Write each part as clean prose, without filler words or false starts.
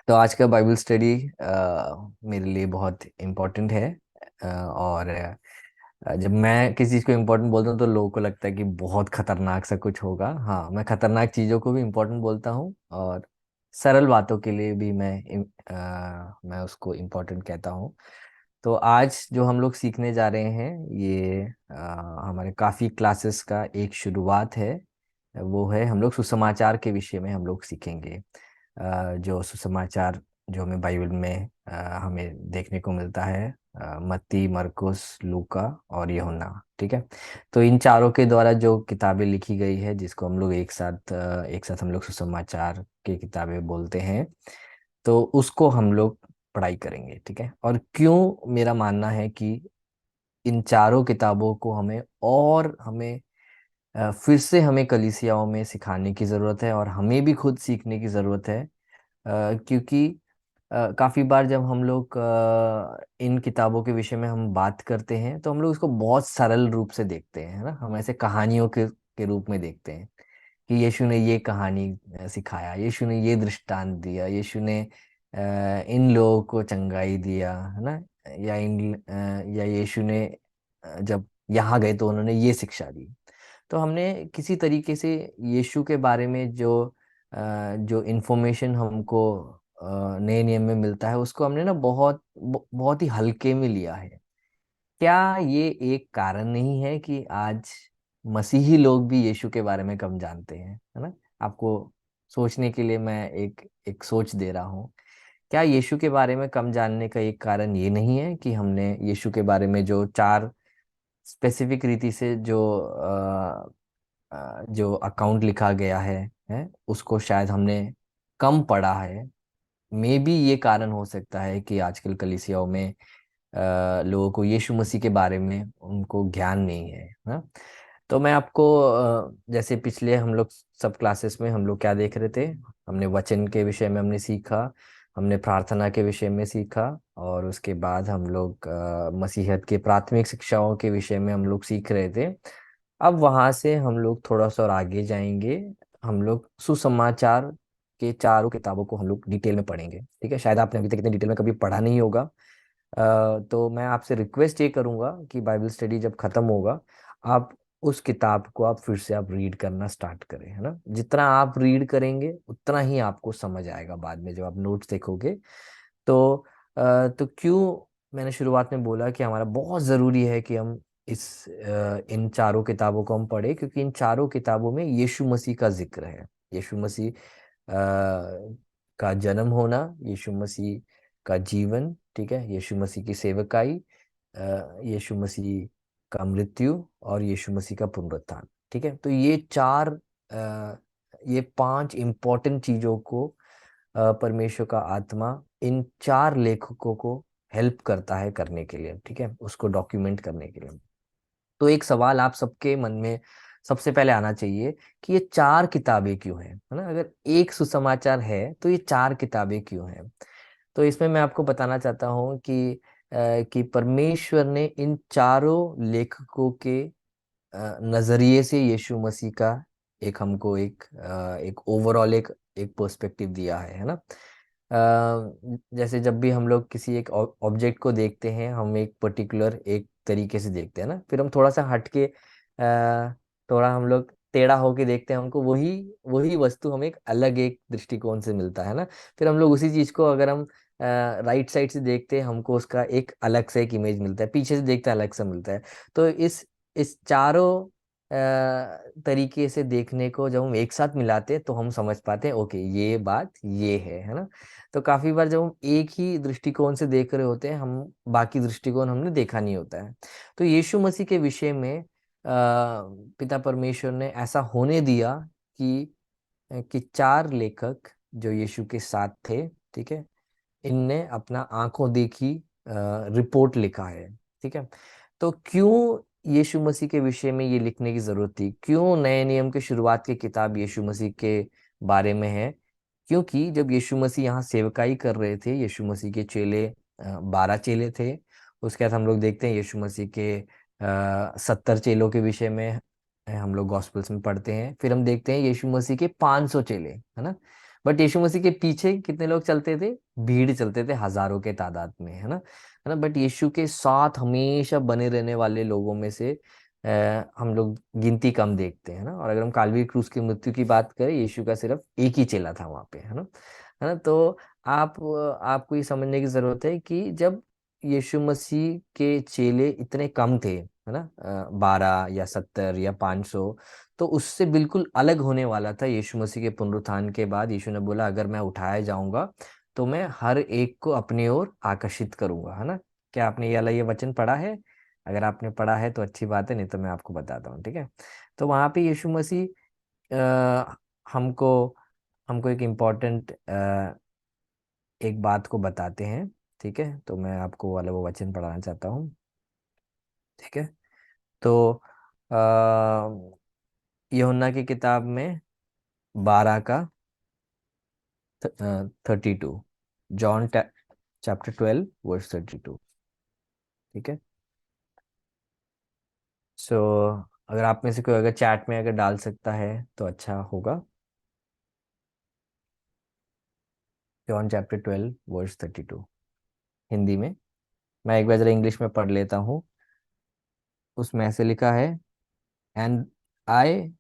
तो आज का बाइबल स्टडी मेरे लिए बहुत इम्पोर्टेंट है। और जब मैं किसी चीज़ को इम्पोर्टेंट बोलता हूँ तो लोगों को लगता है कि बहुत खतरनाक सा कुछ होगा। हाँ, मैं खतरनाक चीज़ों को भी इम्पोर्टेंट बोलता हूँ, और सरल बातों के लिए भी मैं उसको इम्पोर्टेंट कहता हूँ। तो आज जो हम लोग सीखने जा रहे हैं ये हमारे काफ़ी क्लासेस का एक शुरुआत है। वो है, हम लोग सुसमाचार के विषय में हम लोग सीखेंगे। जो सुसमाचार जो हमें बाइबल में हमें देखने को मिलता है, मत्ती, मरकुस, लूका और यूहन्ना। ठीक है। तो इन चारों के द्वारा जो किताबें लिखी गई है, जिसको हम लोग एक साथ हम लोग सुसमाचार की किताबें बोलते हैं, तो उसको हम लोग पढ़ाई करेंगे। ठीक है। और क्यों मेरा मानना है कि इन चारों किताबों को हमें फिर से हमें कलीसियाओं में सिखाने की ज़रूरत है, और हमें भी खुद सीखने की ज़रूरत है। क्योंकि काफ़ी बार जब हम लोग इन किताबों के विषय में हम बात करते हैं तो हम लोग इसको बहुत सरल रूप से देखते हैं, है ना। हम ऐसे कहानियों के रूप में देखते हैं कि यीशु ने ये कहानी सिखाया, यीशु ने ये दृष्टांत दिया, यीशु ने इन लोगों को चंगाई दिया, है ना। या यीशु ने जब यहाँ गए तो उन्होंने ये शिक्षा दी। तो हमने किसी तरीके से यीशु के बारे में जो इन्फॉर्मेशन हमको नए नियम में मिलता है, उसको हमने ना बहुत ही हल्के में लिया है। क्या ये एक कारण नहीं है कि आज मसीही लोग भी यीशु के बारे में कम जानते हैं, है ना। आपको सोचने के लिए मैं एक एक सोच दे रहा हूँ। क्या यीशु के बारे में कम जानने का एक कारण ये नहीं है कि हमने यीशु के बारे में जो चार स्पेसिफिक रीति से जो अकाउंट लिखा गया है, उसको शायद हमने कम पढ़ा है। मे बी ये कारण हो सकता है कि आजकल कलीसियाओं में लोगों को यीशु मसीह के बारे में उनको ज्ञान नहीं है ना। तो मैं आपको जैसे पिछले हम लोग सब क्लासेस में हम लोग क्या देख रहे थे, हमने वचन के विषय में हमने सीखा, हमने प्रार्थना के विषय में सीखा, और उसके बाद हम लोग मसीहत के प्राथमिक शिक्षाओं के विषय में हम लोग सीख रहे थे। अब वहां से हम लोग थोड़ा सा और आगे जाएंगे। हम लोग सुसमाचार के चारों किताबों को हम लोग डिटेल में पढ़ेंगे। ठीक है। शायद आपने अभी तक इतने डिटेल में कभी पढ़ा नहीं होगा। तो मैं आपसे रिक्वेस्ट ये करूंगा कि बाइबल स्टडी जब खत्म होगा, आप उस किताब को आप फिर से आप रीड करना स्टार्ट करें, है ना। जितना आप रीड करेंगे उतना ही आपको समझ आएगा बाद में जब आप नोट्स देखोगे। तो तो क्यों मैंने शुरुआत में बोला कि हमारा बहुत ज़रूरी है कि हम इन चारों किताबों को हम पढ़े, क्योंकि इन चारों किताबों में यीशु मसीह का जिक्र है। यीशु मसीह का जन्म होना, यीशु मसीह का जीवन, ठीक है, यीशु मसीह की सेवकाई, यीशु मसीह का मृत्यु, और यीशु मसीह का पुनरुत्थान। ठीक है। तो ये पांच इंपॉर्टेंट चीजों को परमेश्वर का आत्मा इन चार लेखकों को हेल्प करता है करने के लिए। ठीक है, उसको डॉक्यूमेंट करने के लिए। तो एक सवाल आप सबके मन में सबसे पहले आना चाहिए कि ये चार किताबें क्यों हैं, है ना। अगर एक सुसमाचार है तो ये चार किताबें क्यों हैं। तो इसमें मैं आपको बताना चाहता हूँ कि परमेश्वर ने इन चारों लेखकों के नजरिए से यीशु मसीह का एक ओवरऑल एक पर्सपेक्टिव दिया है ना। जैसे जब भी हम लोग किसी एक ऑब्जेक्ट को देखते हैं, हम एक पर्टिकुलर एक तरीके से देखते हैं ना, फिर हम थोड़ा सा हट के थोड़ा हम लोग टेढ़ा होके देखते हैं हमको, वही वही वस्तु हमें एक अलग एक दृष्टिकोण से मिलता है ना। फिर हम लोग उसी चीज को अगर हम राइट साइड से देखते हैं, हमको उसका एक अलग से एक इमेज मिलता है, पीछे से देखते हैं अलग सा मिलता है। तो इस चारों तरीके से देखने को जब हम एक साथ मिलाते हैं तो हम समझ पाते हैं, ओके ये बात ये है ना। तो काफी बार जब हम एक ही दृष्टिकोण से देख रहे होते हैं, हम बाकी दृष्टिकोण हमने देखा नहीं होता है। तो यीशु मसीह के विषय में पिता परमेश्वर ने ऐसा होने दिया कि चार लेखक जो यीशु के साथ थे, ठीक है, इनने अपना आंखों देखी रिपोर्ट लिखा है। ठीक है। तो क्यों यीशु मसीह के विषय में ये लिखने की जरूरत थी, क्यों नए नियम के शुरुआत की किताब यीशु मसीह के बारे में है। क्योंकि जब यीशु मसीह यहाँ सेवकाई कर रहे थे, यीशु मसीह के चेले 12 चेले थे। उसके बाद हम लोग देखते हैं यीशु मसीह के 70 चेलों के विषय में हम लोग गॉस्पेल्स में पढ़ते हैं। फिर हम देखते हैं यीशु मसीह के 500 चेले, है ना। बट यीशु मसीह के पीछे कितने लोग चलते थे? भीड़ चलते थे हजारों के तादाद में, है ना। बट यीशु के साथ हमेशा बने रहने वाले लोगों में से हम लोग गिनती कम देखते हैं ना। और अगर हम काल्वी क्रूस की मृत्यु की बात करें, यीशु का सिर्फ एक ही चेला था वहां पे, है ना। तो आपको ये समझने की जरूरत है कि जब यीशु मसीह के चेले इतने कम थे, है ना, 12 या 70 या 500, तो उससे बिल्कुल अलग होने वाला था यीशु मसीह के पुनरुत्थान के बाद। यीशु ने बोला अगर मैं उठाया जाऊंगा तो मैं हर एक को अपनी ओर आकर्षित करूंगा, है ना। क्या आपने ये वाला ये वचन पढ़ा है? अगर आपने पढ़ा है तो अच्छी बात है, नहीं तो मैं आपको बताता हूँ, ठीक है। तो वहां पे यीशु मसीह अ, हमको हमको एक इम्पोर्टेंट एक बात को बताते हैं, ठीक है। तो मैं आपको वाला वो वचन पढ़ाना चाहता हूँ, ठीक है। तो अ, यूहन्ना की किताब में 12 का 32, जॉन चैप्टर 12 वर्स 32, ठीक है। सो अगर आप में से कोई अगर चैट में अगर डाल सकता है तो अच्छा होगा। जॉन चैप्टर 12 वर्स 32 हिंदी में। मैं एक बार जरा इंग्लिश में पढ़ लेता हूँ। उसमें ऐसे लिखा है, and I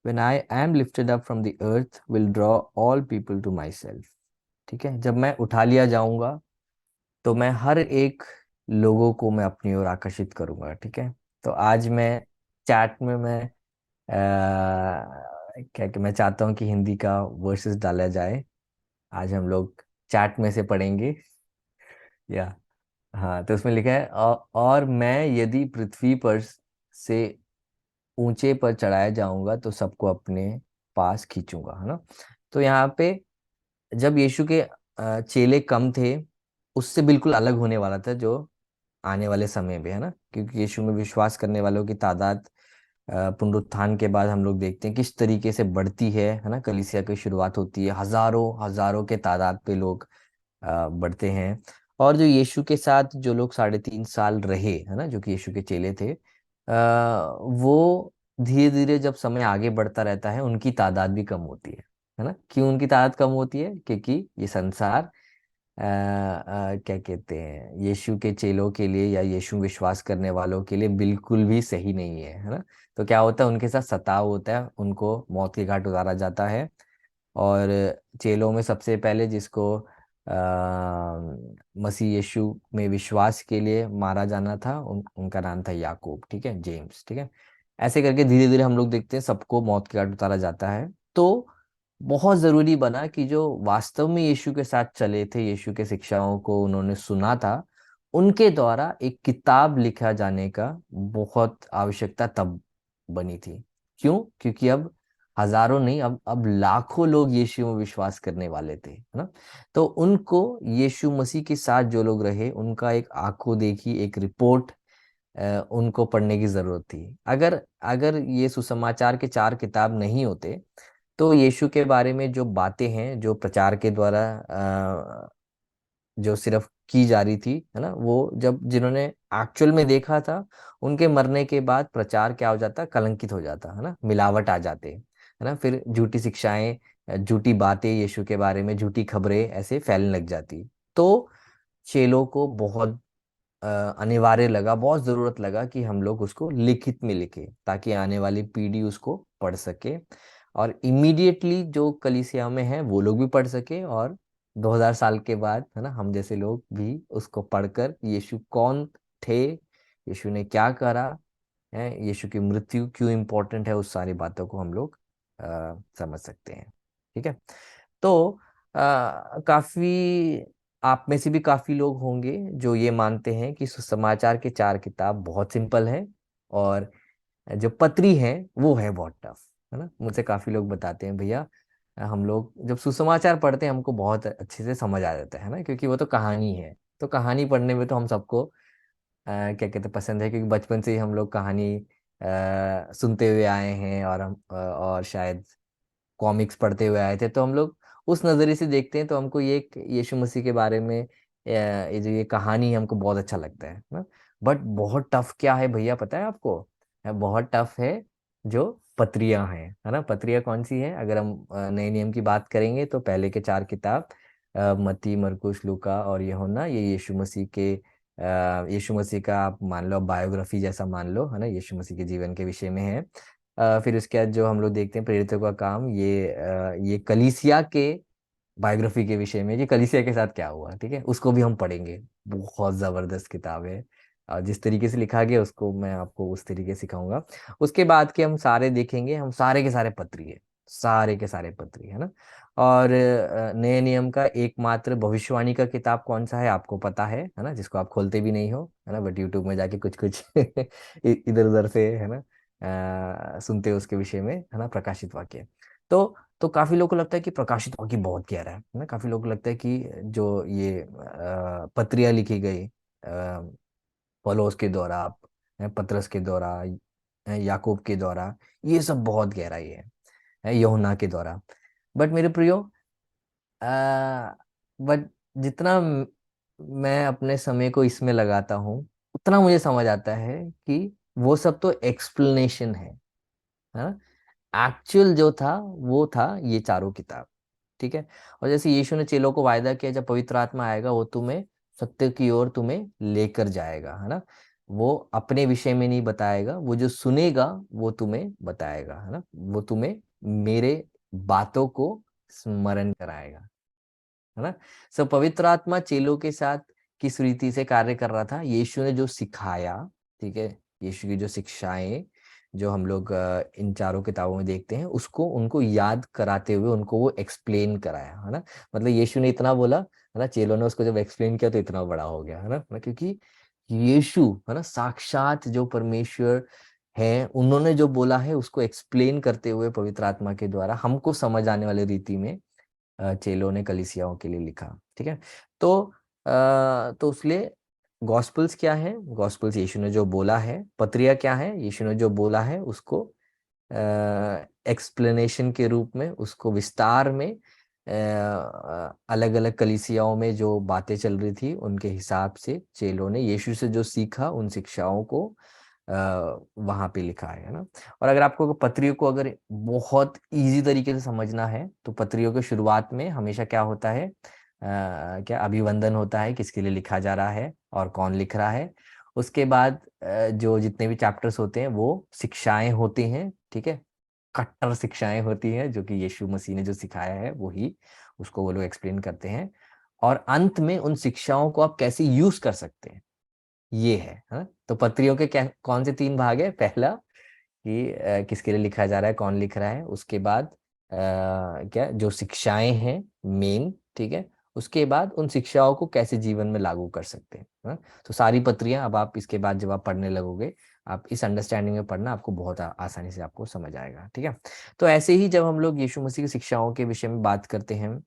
when I am lifted up from the earth will draw all people to myself। ठीक है, जब मैं उठा लिया जाऊंगा तो मैं हर एक लोगों को मैं अपनी ओर आकर्षित करूंगा, ठीक है। तो आज मैं चैट में मैं क्या कि मैं चाहता हूँ कि हिंदी का वर्सेस डाला जाए। आज हम लोग चैट में से पढ़ेंगे, या हाँ। तो उसमें लिखा है, और मैं यदि पृथ्वी पर से ऊंचे पर चढ़ाया जाऊंगा तो सबको अपने पास खींचूंगा, है ना। तो यहाँ पे जब यीशु के चेले कम थे, उससे बिल्कुल अलग होने वाला था जो आने वाले समय में, है ना। क्योंकि यीशु में विश्वास करने वालों की तादाद पुनरुत्थान के बाद हम लोग देखते हैं किस तरीके से बढ़ती है ना। कलीसिया की शुरुआत होती है, हजारों हजारों के तादाद पे लोग बढ़ते हैं। और जो यीशु के साथ जो लोग 3.5 साल रहे, है ना, जो कि यीशु के चेले थे, वो धीरे धीरे जब समय आगे बढ़ता रहता है उनकी तादाद भी कम होती है ना। क्यों उनकी तादाद कम होती है? क्योंकि ये संसार क्या कहते हैं, यीशु के चेलों के लिए या यीशु विश्वास करने वालों के लिए बिल्कुल भी सही नहीं है ना। तो क्या होता है, उनके साथ सताव होता है, उनको मौत के घाट उतारा जाता है। और चेलों में सबसे पहले जिसको मसीह यीशु में विश्वास के लिए मारा जाना था, उनका नाम था याकूब, ठीक है, जेम्स, ठीक है। ऐसे करके धीरे धीरे हम लोग देखते हैं सबको मौत के घाट उतारा जाता है। तो बहुत जरूरी बना कि जो वास्तव में यीशु के साथ चले थे, यीशु के शिक्षाओं को उन्होंने सुना था, उनके द्वारा एक किताब लिखा जाने का बहुत आवश्यकता तब बनी थी। क्यों? क्योंकि अब हजारों नहीं, अब लाखों लोग यीशु में विश्वास करने वाले थे, है ना। तो उनको यीशु मसीह के साथ जो लोग रहे उनका एक आंखों देखी एक रिपोर्ट उनको पढ़ने की जरूरत थी। अगर अगर ये सुसमाचार के 4 किताब नहीं होते तो यीशु के बारे में जो बातें हैं जो प्रचार के द्वारा जो सिर्फ की जा रही थी, है ना, वो जब जिन्होंने एक्चुअल में देखा था, उनके मरने के बाद प्रचार क्या हो जाता, कलंकित हो जाता, है ना, मिलावट आ जाते, है ना। फिर झूठी शिक्षाएं, झूठी बातें यीशु के बारे में, झूठी खबरें ऐसे फैलने लग जाती। तो चेलों को बहुत अनिवार्य लगा, बहुत जरूरत लगा कि हम लोग उसको लिखित में लिखे ताकि आने वाली पीढ़ी उसको पढ़ सके, और इमीडिएटली जो कलीसिया में है वो लोग भी पढ़ सके, और 2000 साल के बाद, है ना, हम जैसे लोग भी उसको पढ़कर यीशु कौन थे, यीशु ने क्या करा है, यीशु की मृत्यु क्यों इम्पोर्टेंट है, उस सारी बातों को हम लोग समझ सकते हैं, ठीक है। तो काफी आप में से भी काफी लोग होंगे जो ये मानते हैं कि सुसमाचार के 4 किताब बहुत सिंपल है, और जो पत्री है वो है बहुत टफ, है ना। मुझसे काफी लोग बताते हैं, भैया हम लोग जब सुसमाचार पढ़ते हैं हमको बहुत अच्छे से समझ आ जाता है ना, क्योंकि वो तो कहानी है। तो कहानी पढ़ने में तो हम सबको क्या कहते हैं, पसंद है, क्योंकि बचपन से ही हम लोग कहानी सुनते हुए आए हैं, और हम और शायद कॉमिक्स पढ़ते हुए आए थे, तो हम लोग उस नजरिए से देखते हैं। तो हमको ये यीशु मसीह के बारे में ये जो ये कहानी है हमको बहुत अच्छा लगता है ना। बट बहुत टफ क्या है भैया, पता है आपको? बहुत टफ है जो पत्रियां हैं, है ना। पत्रियां कौन सी है? अगर हम नए नियम की बात करेंगे तो पहले के चार किताब, मत्ती, मरकुस, लूका और यूहन्ना, ये यीशु मसीह के यीशु मसीह का आप मान लो बायोग्राफी जैसा मान लो, है ना, यीशु मसीह के जीवन के विषय में है। फिर उसके बाद जो हम लोग देखते हैं प्रेरितों का काम, ये कलीसिया के बायोग्राफी के विषय में, कि कलीसिया के साथ क्या हुआ, ठीक है, उसको भी हम पढ़ेंगे। बहुत जबरदस्त किताब है। जिस तरीके से लिखा गया उसको मैं आपको उस तरीके से सिखाऊंगा। उसके बाद के हम सारे देखेंगे, हम सारे के सारे पत्री है, सारे के सारे पत्री, है ना। और नए नियम का एकमात्र भविष्यवाणी का किताब कौन सा है आपको पता है ना, जिसको आप खोलते भी नहीं हो, है ना, बट यूट्यूब में जाके कुछ कुछ इधर उधर से, है ना, सुनते हो उसके विषय में, है ना, प्रकाशित वाक्य। तो काफी लोगों को लगता है कि प्रकाशित वाक्य बहुत गहरा है ना। काफी लोगों को लगता है कि जो ये पत्रियां लिखी गई पौलुस के द्वारा, पतरस के द्वारा, याकूब के द्वारा, ये सब बहुत गहराई है यूहन्ना के द्वारा। बट मेरे प्रियो, बट जितना मैं अपने समय को इसमें लगाता हूँ, उतना मुझे समझ आता है कि वो सब तो एक्सप्लेनेशन है। एक्चुअल जो था वो था ये चारों किताब, ठीक है। और जैसे यीशु ने चेलों को वायदा किया, जब पवित्र आत्मा आएगा वो तुम्हें सत्य की ओर तुम्हें लेकर जाएगा, है ना। वो अपने विषय में नहीं बताएगा, वो जो सुनेगा वो तुम्हें बताएगा, है ना। वो तुम्हें मेरे बातों को स्मरण कराएगा, है ना। सो पवित्र आत्मा चेलों के साथ किस रीति से कार्य कर रहा था, यीशु ने जो सिखाया, ठीक है, यीशु की जो शिक्षाएं जो हम लोग इन चारों किताबों में देखते हैं, उसको उनको याद कराते हुए उनको वो एक्सप्लेन कराया, है ना। मतलब यीशु ने इतना बोला, है ना, चेलों ने उसको जब एक्सप्लेन किया तो इतना बड़ा हो गया, है ना, क्योंकि यीशु, है ना, साक्षात जो परमेश्वर है, उन्होंने जो बोला है उसको एक्सप्लेन करते हुए पवित्र आत्मा के द्वारा हमको समझ आने वाली रीति में चेलों ने कलीसियाओं के लिए लिखा, ठीक है। तो तो उसलिए गॉस्पल्स क्या है? गॉस्पल्स यीशु ने जो बोला है। पत्रिया क्या है? यीशु ने जो बोला है उसको एक्सप्लेनेशन के रूप में, उसको विस्तार में, अलग अलग कलीसियाओं में जो बातें चल रही थी उनके हिसाब से चेलों ने यीशु से जो सीखा उन शिक्षाओं को वहां पे लिखा है ना। और अगर आपको पत्रियों को अगर बहुत इजी तरीके से समझना है तो पत्रियों के शुरुआत में हमेशा क्या होता है, क्या अभिवंदन होता है, किसके लिए लिखा जा रहा है और कौन लिख रहा है। उसके बाद जो जितने भी चैप्टर्स होते हैं वो शिक्षाएं होती हैं, ठीक है, कट्टर शिक्षाएं होती हैं जो कि यीशु मसीह ने जो सिखाया है वही, उसको वो लोग एक्सप्लेन करते हैं। और अंत में उन शिक्षाओं को आप कैसे यूज कर सकते हैं, ये है, हाँ। तो पत्रियों के क्या कौन से तीन भाग है? पहला कि किसके लिए लिखा जा रहा है, कौन लिख रहा है। उसके बाद क्या जो शिक्षाएं हैं मेन, ठीक है। उसके बाद उन शिक्षाओं को कैसे जीवन में लागू कर सकते हैं, हाँ? तो सारी पत्रियां अब आप इसके बाद जब आप पढ़ने लगोगे, आप इस अंडरस्टैंडिंग में पढ़ना, आपको बहुत आसानी से आपको समझ आएगा, ठीक है। तो ऐसे ही जब हम लोग यीशु मसीह की शिक्षाओं के विषय में बात करते हैं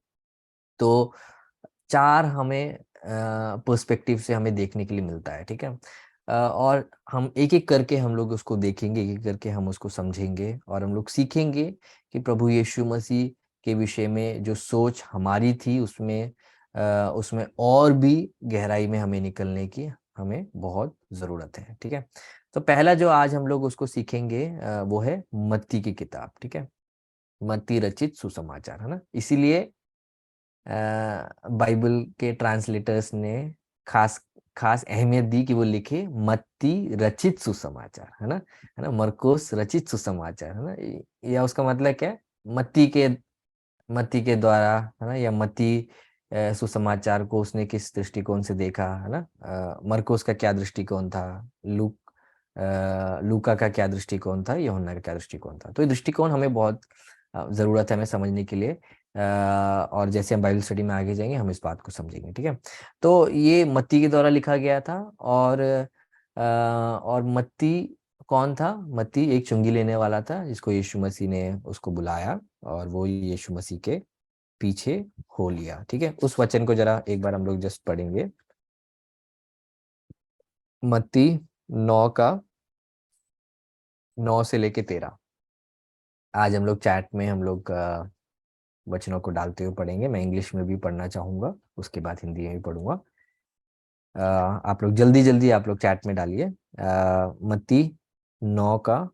तो चार हमें पर्सपेक्टिव से हमें देखने के लिए मिलता है, ठीक है। और हम एक एक करके हम लोग उसको देखेंगे, एक एक करके हम उसको समझेंगे और हम लोग सीखेंगे कि प्रभु यीशु मसीह के विषय में जो सोच हमारी थी उसमें उसमें और भी गहराई में हमें निकलने की हमें बहुत जरूरत है, ठीक है। तो पहला जो आज हम लोग उसको सीखेंगे वो है मत्ती की किताब, ठीक है। मत्ती रचित सुसमाचार, है ना। इसीलिए बाइबल के ट्रांसलेटर्स ने खास खास अहमियत दी कि वो लिखे मत्ती रचित सुसमाचार, है ना, मरकुस रचित सुसमाचार, है ना। या उसका मतलब क्या है? मत्ती के द्वारा, है ना, या मत्ती सुसमाचार को उसने किस दृष्टिकोण से देखा, है ना। मरकुस का क्या दृष्टिकोण था, लूका का क्या दृष्टिकोण था, यूहन्ना का क्या दृष्टिकोण था। तो ये दृष्टिकोण हमें बहुत जरूरत है हमें समझने के लिए। और जैसे हम बाइबल स्टडी में आगे जाएंगे हम इस बात को समझेंगे, ठीक है। तो ये मत्ती के द्वारा लिखा गया था। और मत्ती कौन था? मत्ती एक चुंगी लेने वाला था जिसको यीशु मसीह ने उसको बुलाया और वो यीशु मसीह के पीछे हो लिया, ठीक है। उस वचन को जरा एक बार हम लोग जस्ट पढ़ेंगे। मत्ती 9 का 9 से लेके 13। आज हम लोग चैट में हम लोग वचनों को डालते हुए पढ़ेंगे। मैं इंग्लिश में भी पढ़ना चाहूंगा, उसके बाद हिंदी में भी पढ़ूंगा। आप लोग जल्दी जल्दी आप लोग चैट में डालिए। मत्ती 9 का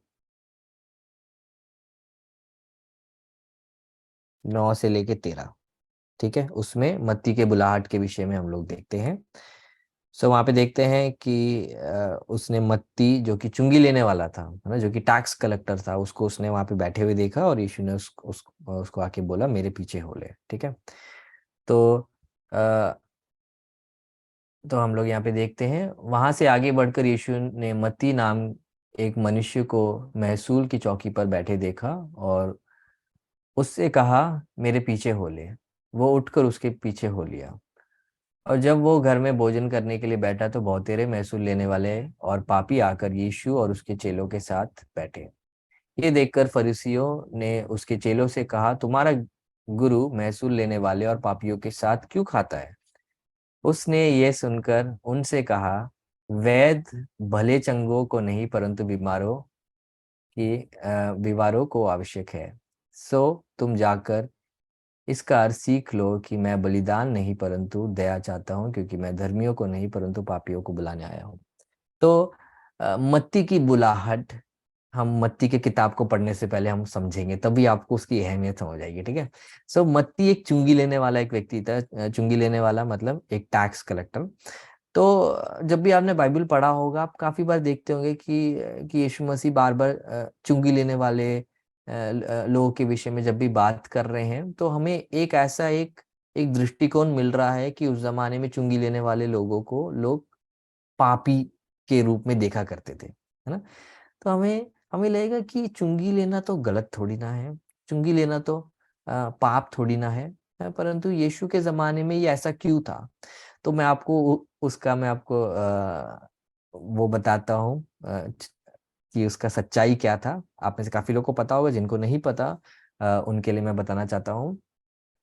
9 से लेके 13, ठीक है, उसमें मत्ती के बुलाहट के विषय में हम लोग देखते हैं। सो वहां पे देखते हैं कि उसने मत्ती जो कि चुंगी लेने वाला था, है ना, जो कि टैक्स कलेक्टर था, उसको उसने वहां पे बैठे हुए देखा और यीशु ने उसको आके बोला मेरे पीछे हो ले, ठीक है। तो अ, तो हम लोग यहाँ पे देखते हैं, वहां से आगे बढ़कर यीशु ने मत्ती नाम एक मनुष्य को महसूल की चौकी पर बैठे देखा और उससे कहा मेरे पीछे हो ले। वो उठकर उसके पीछे हो लिया। और जब वो घर में भोजन करने के लिए बैठा तो बहुतेरे महसूल लेने वाले और पापी आकर यीशु और उसके चेलों के साथ बैठे। ये देखकर फरीसियों ने उसके चेलों से कहा, तुम्हारा गुरु महसूल लेने वाले और पापियों के साथ क्यों खाता है? उसने ये सुनकर उनसे कहा, वैद्य भले चंगों को नहीं परंतु बीमारों को आवश्यक है। सो तुम जाकर इसका अर्थ सीख लो कि मैं बलिदान नहीं परंतु दया चाहता हूँ, क्योंकि मैं धर्मियों को नहीं परंतु पापियों को बुलाने आया हूँ। तो मत्ती की बुलाहट हम मत्ती के किताब को पढ़ने से पहले हम समझेंगे, तभी आपको उसकी अहमियत समझ आएगी, ठीक है। सो मत्ती एक चुंगी लेने वाला एक व्यक्ति था। चुंगी लेने वाला मतलब एक टैक्स कलेक्टर। तो जब भी आपने बाइबल पढ़ा होगा, आप काफी बार देखते होंगे कि यीशु मसीह बार बार चुंगी लेने वाले लोगों के विषय में जब भी बात कर रहे हैं, तो हमें एक ऐसा एक एक दृष्टिकोण मिल रहा है कि उस जमाने में चुंगी लेने वाले लोगों को लोग पापी के रूप में देखा करते थे, है ना। तो हमें हमें लगेगा कि चुंगी लेना तो गलत थोड़ी ना है, चुंगी लेना तो पाप थोड़ी ना है। परंतु यीशु के जमाने में ये ऐसा क्यों था? तो मैं आपको वो बताता हूँ कि उसका सच्चाई क्या था। आप में से काफी लोगों को पता होगा, जिनको नहीं पता उनके लिए मैं बताना चाहता हूँ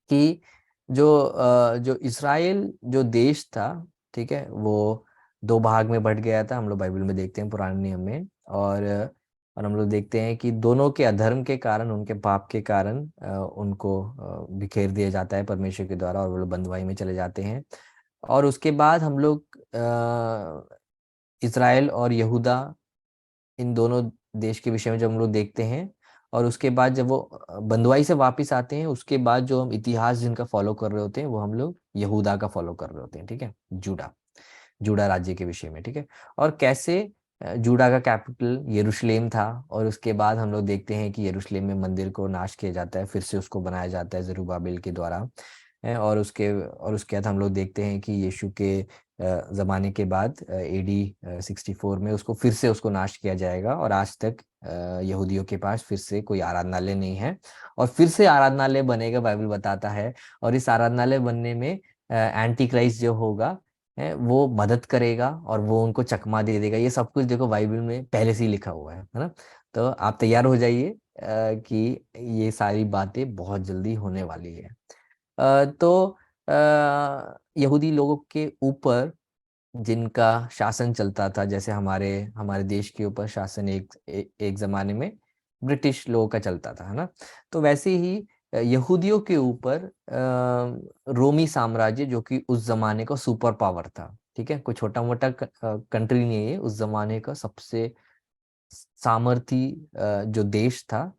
कि जो इज़राइल जो देश था, ठीक है, वो 2 भाग में बट गया था। हम लोग बाइबल में देखते हैं, पुराने नियम में। और हम लोग देखते हैं कि दोनों के अधर्म के कारण, उनके पाप के कारण उनको बिखेर दिया जाता है परमेश्वर के द्वारा, और वो लोग बंधुआई में चले जाते हैं। और उसके बाद हम लोग इज़राइल और यहूदा, इन दोनों देश के विषय में जब हम लोग देखते हैं, और उसके बाद जब वो बंधुआई से वापस आते हैं, उसके बाद जो हम इतिहास जिनका फॉलो कर रहे होते हैं, वो हम लोग यहूदा का फॉलो कर रहे होते हैं, ठीक है, जूडा जूडा राज्य के विषय में, ठीक है। और कैसे जूडा का कैपिटल यरूशलेम था, और उसके बाद हम लोग देखते हैं कि यरूशलेम में मंदिर को नाश किया जाता है, फिर से उसको बनाया जाता है जरुब्बाबिल के द्वारा। और उसके बाद हम लोग देखते हैं कि यीशु के जमाने के बाद एडी 64 में उसको फिर से उसको नाश किया जाएगा, और आज तक यहूदियों के पास फिर से कोई आराधनालय नहीं है। और फिर से आराधनालय बनेगा, बाइबल बताता है। और इस आराधनालय बनने में एंटी क्राइस्ट जो होगा वो मदद करेगा, और वो उनको चकमा दे देगा। ये सब कुछ देखो बाइबल में पहले से ही लिखा हुआ है ना। तो आप तैयार हो जाइए कि ये सारी बातें बहुत जल्दी होने वाली है। तो यहूदी लोगों के ऊपर जिनका शासन चलता था, जैसे हमारे हमारे देश के ऊपर शासन एक जमाने में ब्रिटिश लोगों का चलता था, है ना। तो वैसे ही यहूदियों के ऊपर रोमी साम्राज्य, जो कि उस जमाने का सुपर पावर था, ठीक है, कोई छोटा मोटा कंट्री नहीं है, उस जमाने का सबसे सामर्थी जो देश था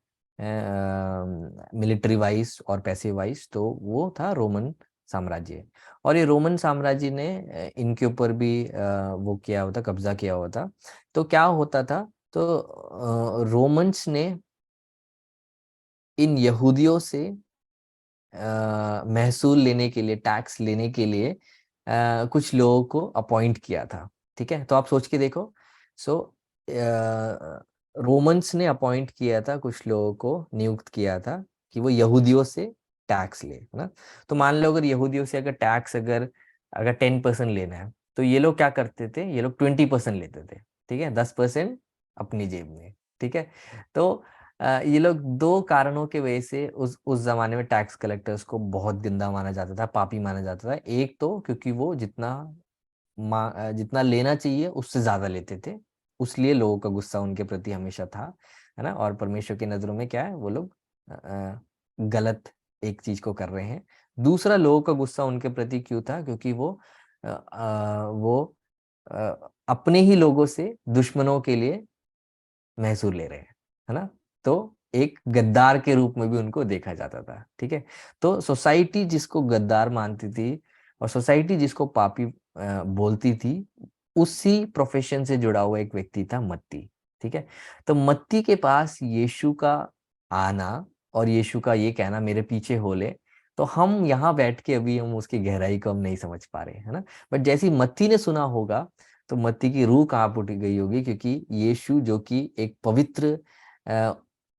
मिलिट्री वाइज और पैसे वाइज, तो वो था रोमन साम्राज्य। और ये रोमन साम्राज्य ने इनके ऊपर भी वो किया होता, कब्जा किया हुआ था। तो क्या होता था, तो रोमन्स ने इन यहूदियों से महसूल लेने के लिए, टैक्स लेने के लिए कुछ लोगों को अपॉइंट किया था, ठीक है। तो आप सोच के देखो। सो रोमन्स ने अपॉइंट किया था, कुछ लोगों को नियुक्त किया था कि वो यहूदियों से टैक्स ले, है ना। तो मान लो अगर यहूदियों से अगर टैक्स अगर अगर 10% लेना है, तो ये लोग क्या करते थे, ये लोग 20% लेते थे, ठीक है, 10% अपनी जेब में, ठीक है। तो ये लोग दो कारणों के वजह से उस जमाने में टैक्स कलेक्टर्स को बहुत गंदा माना जाता था, पापी माना जाता था। एक तो क्योंकि वो जितना लेना चाहिए उससे ज्यादा लेते थे, उसलिए लोगों का गुस्सा उनके प्रति हमेशा था, है ना। और परमेश्वर की नजरों में क्या है, वो लोग गलत एक चीज को कर रहे हैं। दूसरा, लोगों का गुस्सा उनके प्रति क्यों था, क्योंकि वो अपने ही लोगों से दुश्मनों के लिए महसूल ले रहे हैं, है ना। तो एक गद्दार के रूप में भी उनको देखा जाता था। ठीक है, तो सोसाइटी जिसको गद्दार मानती थी और सोसाइटी जिसको पापी बोलती थी, उसी प्रोफेशन से जुड़ा हुआ एक व्यक्ति था मत्ती। ठीक है, तो मत्ती के पास यीशु का आना और यीशु का ये कहना मेरे पीछे हो ले, तो हम यहाँ बैठ के अभी हम उसकी गहराई को हम नहीं समझ पा रहे, है ना। बट जैसे ही मत्ती ने सुना होगा तो मत्ती की रूह कांप उठ गई होगी, क्योंकि यीशु जो कि एक पवित्र अ,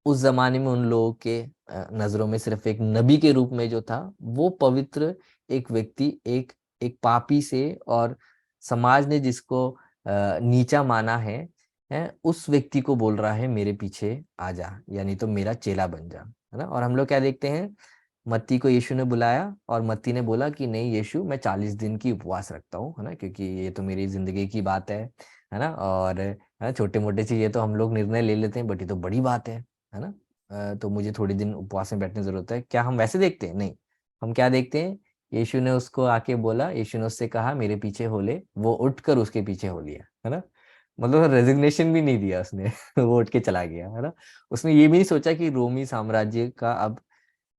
उस जमाने में उन लोगों के नजरों में सिर्फ एक नबी के रूप में जो था, वो पवित्र एक व्यक्ति, एक एक पापी से, और समाज ने जिसको नीचा माना है, उस व्यक्ति को बोल रहा है मेरे पीछे आ जा, यानी तो मेरा चेला बन जा, है ना। और हम लोग क्या देखते हैं, मत्ती को यीशु ने बुलाया और मत्ती ने बोला कि नहीं यीशु, मैं 40 दिन की उपवास रखता हूँ, है ना, क्योंकि ये तो मेरी जिंदगी की बात है ना। और है ना, छोटे मोटे से ये तो हम लोग निर्णय ले लेते हैं, बट ये तो बड़ी बात है ना। तो मुझे थोड़ी दिन उपवास में बैठने की जरूरत है। क्या हम वैसे देखते हैं? नहीं, हम क्या देखते हैं, यीशु ने उसको आके बोला, यीशु ने उससे कहा मेरे पीछे हो ले, वो उठकर उसके पीछे हो लिया, है ना। मतलब रेजिग्नेशन भी नहीं दिया उसने वो उठ के चला गया, है ना। उसने ये भी नहीं सोचा कि रोमी साम्राज्य का अब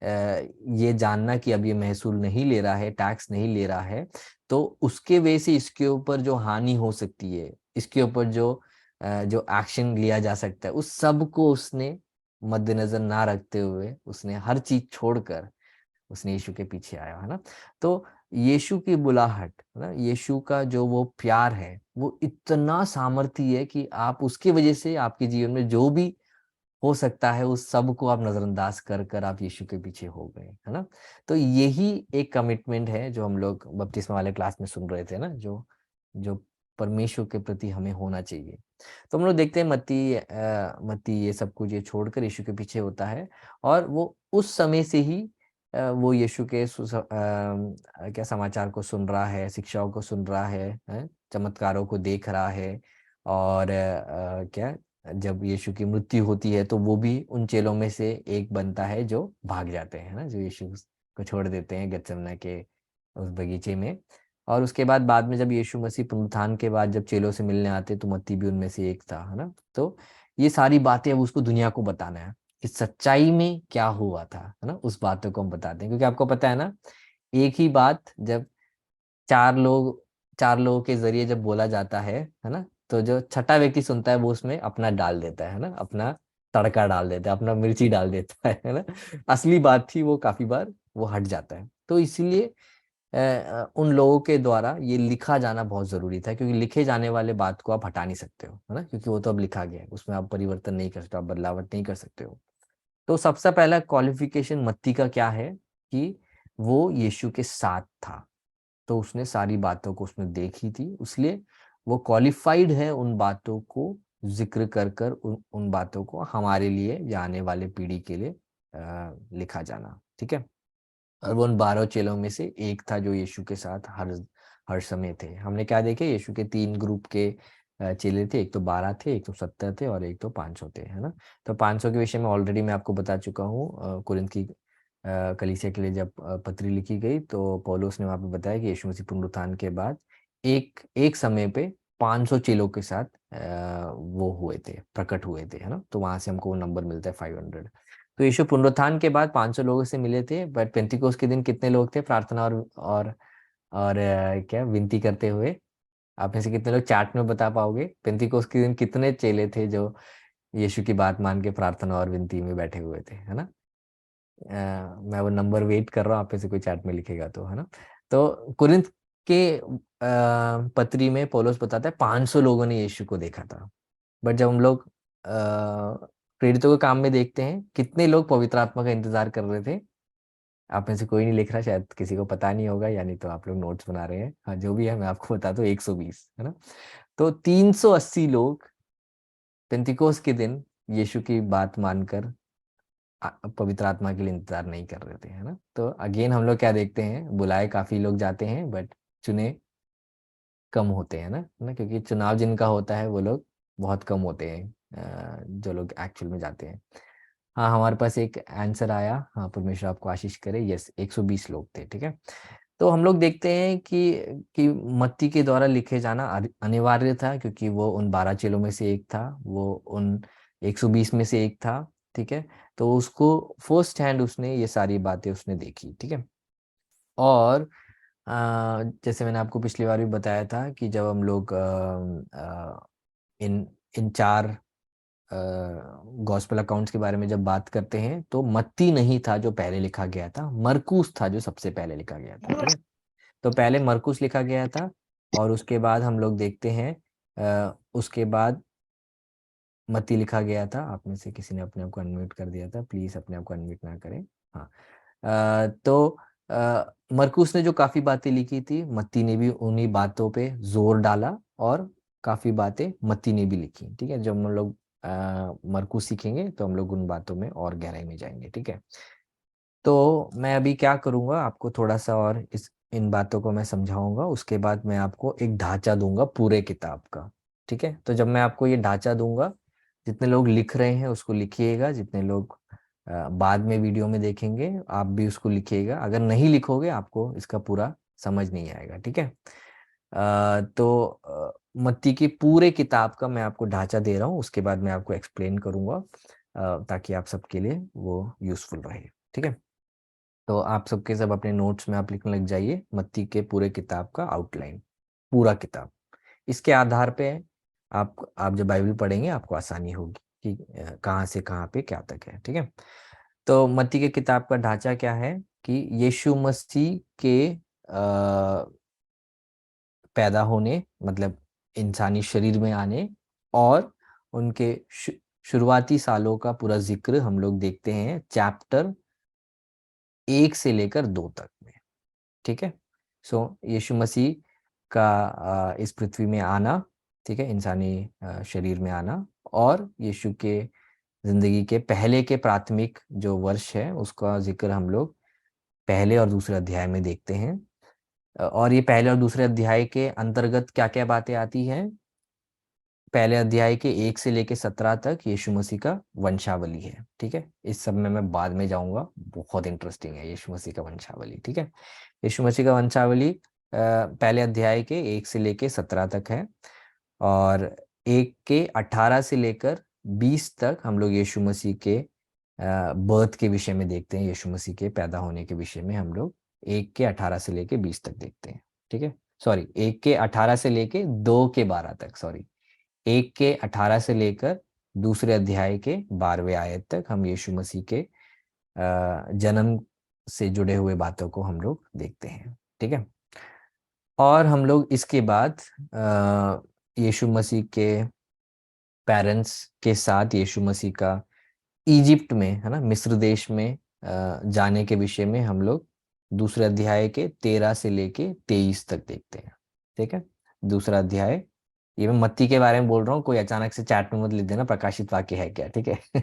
अ, ये जानना कि अब ये महसूल नहीं ले रहा है, टैक्स नहीं ले रहा है, तो उसके वजह से इसके ऊपर जो हानि हो सकती है, इसके ऊपर जो एक्शन लिया जा सकता है, उस सब को उसने मद्देनजर ना रखते हुए उसने हर चीज छोड़कर उसने यीशु के पीछे आया, है ना। तो यीशु की बुलाहट, है ना, यीशु का जो वो प्यार है, वो इतना सामर्थ्य है कि आप उसकी वजह से आपके जीवन में जो भी हो सकता है उस सब को आप नजरअंदाज कर कर आप यीशु के पीछे हो गए, है ना। तो यही एक कमिटमेंट है जो हम लोग बपतिस्मा वाले क्लास में सुन रहे थे ना, जो जो परमेश्वर के प्रति हमें होना चाहिए। तो हम लोग देखते हैं मत्ती ये सब कुछ ये छोड़कर यीशु के पीछे होता है, और वो उस समय से ही वो यीशु के क्या समाचार को सुन रहा है, शिक्षाओं को सुन रहा है, चमत्कारों को देख रहा है। और क्या, जब यीशु की मृत्यु होती है तो वो भी उन चेलों में से एक बनता है जो भाग जाते हैं ना, जो यीशु को छोड़ देते हैं गतसमना के उस बगीचे में। और उसके बाद में जब यीशु मसीह पुनरुत्थान के बाद जब चेलों से मिलने आते तो मत्ती भी उनमें से एक था, है ना। तो ये सारी बातें अब उसको दुनिया को बताना है कि सच्चाई में क्या हुआ था, है ना। उस बातों को हम बताते हैं, क्योंकि आपको पता है ना, एक ही बात जब चार लोग चार लोगों के जरिए जब बोला जाता है ना, तो जो छठा व्यक्ति सुनता है वो उसमें अपना डाल देता है ना, अपना तड़का डाल देता है, अपना मिर्ची डाल देता है ना। असली बात थी वो काफी बार वो हट जाता है। तो इसीलिए उन लोगों के द्वारा ये लिखा जाना बहुत जरूरी था, क्योंकि लिखे जाने वाले बात को आप हटा नहीं सकते हो, है ना, क्योंकि वो तो अब लिखा गया है, उसमें आप परिवर्तन नहीं कर सकते, आप बदलावट नहीं कर सकते हो। तो सबसे पहला क्वालिफिकेशन मत्ती का क्या है कि वो यीशु के साथ था, तो उसने सारी बातों को उसने देखी थी, इसलिए वो क्वालिफाइड है उन बातों को जिक्र कर कर उन बातों को हमारे लिए या आने वाले पीढ़ी के लिए लिखा जाना। ठीक है, और वो उन 12 चेलों में से एक था जो यीशु के साथ हर हर समय थे। हमने क्या देखे, यीशु के 3 ग्रुप के चेले थे, एक तो 12 थे, एक तो 70 थे और एक तो 500 थे, है ना। तो 500 के विषय में ऑलरेडी मैं आपको बता चुका हूँ। कुरिन्थ की कलीसिया के लिए जब पत्री लिखी गई तो पौलुस ने वहां पे बताया कि यीशु मसीह पुनरुत्थान के बाद एक एक समय पे 500 चेलों के साथ वो हुए थे, प्रकट हुए थे, है ना। तो वहां से हमको वो नंबर मिलता है 500। तो यीशु पुनरुत्थान के बाद 500 लोगों से मिले थे, बट पेंतिकोस के दिन कितने लोग थे प्रार्थना और क्या विनती करते हुए? आप में से कितने लोग चैट में बता पाओगे, पेंतिकोस के दिन कितने चेले थे जो यीशु की बात मान के प्रार्थना और विनती में बैठे हुए थे, है ना। मैं वो नंबर वेट कर रहा हूँ, आप में से कोई चैट में लिखेगा तो, है ना। तो कुरिन्थ के पत्री में पौलुस बताता है 500 लोगों ने यीशु को देखा था। बट जब हम लोग प्रेरितों के काम में देखते हैं कितने लोग पवित्र आत्मा का इंतजार कर रहे थे, आप में से कोई नहीं लिख रहा, शायद किसी को पता नहीं होगा, यानी तो आप लोग नोट्स बना रहे हैं। हाँ, जो भी है मैं आपको बता दूं, 120, है ना। तो 380 लोग पेंतिकोस के दिन यीशु की बात मानकर पवित्र आत्मा के लिए इंतजार नहीं कर रहे थे, है ना। तो अगेन हम लोग क्या देखते हैं, बुलाए काफी लोग जाते हैं बट चुने कम होते हैं ना, है ना, क्योंकि चुनाव जिनका होता है वो लोग बहुत कम होते हैं, जो लोग एक्चुअल में जाते हैं। हाँ, हमारे पास एक आंसर आया, हाँ, परमेश्वर आपको आशीष करे, यस 120 लोग थे। ठीक है, तो हम लोग देखते हैं कि मत्ती के द्वारा लिखे जाना अनिवार्य था, क्योंकि वो उन 12 चेलों में से एक था, वो उन 120 में से एक था। ठीक है, तो उसको फर्स्ट हैंड उसने ये सारी बातें उसने देखी, ठीक है। और जैसे मैंने आपको पिछली बार भी बताया था कि जब हम लोग इन इन चार गॉस्पेल अकाउंट्स के बारे में जब बात करते हैं, तो मत्ती नहीं था जो पहले लिखा गया था, मरकुस था जो सबसे पहले लिखा गया था, ठीक है। तो पहले मरकुस लिखा गया था, और उसके बाद हम लोग देखते हैं उसके बाद मत्ती लिखा गया था। आप में से किसी ने अपने आप को अनम्यूट कर दिया था, प्लीज अपने आप को अनम्यूट ना करें। हाँ। तो मरकुस ने जो काफी बातें लिखी थी, मत्ती ने भी उन्हीं बातों पे जोर डाला, और काफी बातें मत्ती ने भी लिखी, ठीक है। जब हम लोग मरकुस सीखेंगे तो हम लोग उन बातों में और गहराई में जाएंगे, ठीक है। तो मैं अभी क्या करूंगा, आपको थोड़ा सा और इस इन बातों को मैं समझाऊंगा, उसके बाद मैं आपको एक ढांचा दूंगा पूरे किताब का, ठीक है। तो जब मैं आपको ये ढांचा दूंगा, जितने लोग लिख रहे हैं उसको लिखिएगा, जितने लोग बाद में वीडियो में देखेंगे आप भी उसको लिखिएगा। अगर नहीं लिखोगे आपको इसका पूरा समझ नहीं आएगा, ठीक है। मत्ती की पूरे किताब का मैं आपको ढांचा दे रहा हूँ, उसके बाद मैं आपको एक्सप्लेन करूंगा, ताकि आप सबके लिए वो यूजफुल रहे, ठीक है। तो आप सबके सब अपने नोट्स में आप लिखने लग जाइए मत्ती के पूरे किताब का आउटलाइन, पूरा किताब। इसके आधार पे आप जब बाइबल पढ़ेंगे आपको आसानी होगी कि कहाँ से कहाँ पे क्या तक है, ठीक है। तो मत्ती के किताब का ढांचा क्या है कि यीशु मसीह के पैदा होने, मतलब इंसानी शरीर में आने, और उनके शुरुआती सालों का पूरा जिक्र हम लोग देखते हैं चैप्टर 1 से लेकर 2 तक में, ठीक है। सो यीशु मसीह का इस पृथ्वी में आना, ठीक है, इंसानी शरीर में आना, और यीशु के जिंदगी के पहले के प्राथमिक जो वर्ष है उसका जिक्र हम लोग पहले और दूसरे अध्याय में देखते हैं। और ये पहले और दूसरे अध्याय के अंतर्गत क्या क्या बातें आती हैं, पहले अध्याय के 1 से लेकर 17 तक यीशु मसीह का वंशावली है, ठीक है। इस सब में मैं बाद में जाऊंगा, बहुत इंटरेस्टिंग है यीशु मसीह का वंशावली, ठीक है। यीशु मसीह का वंशावली पहले अध्याय के 1 से लेकर 17 तक है, और 1 के 18 से लेकर 20 तक हम लोग यीशु मसीह के बर्थ के विषय में देखते हैं, यीशु मसीह के पैदा होने के विषय में हम लोग 1 के 18 से लेकर 20 तक देखते हैं, ठीक है। सॉरी, 1 के 18 से लेकर 2 के 12 तक, सॉरी, 1 के 18 से लेकर दूसरे अध्याय के 12वें आयत तक हम यीशु मसीह के जन्म से जुड़े हुए बातों को हम लोग देखते हैं, ठीक है। और हम लोग इसके बाद यीशु मसीह के पेरेंट्स के साथ यीशु मसीह का इजिप्ट में, है ना, मिस्र देश में जाने के विषय में हम लोग दूसरे अध्याय के 13 से लेके 23 तक देखते हैं, ठीक है। दूसरा अध्याय, ये मैं मत्ती के बारे में बोल रहा हूँ, कोई अचानक से चैट में मत लिख देना प्रकाशित वाक्य है क्या, ठीक है।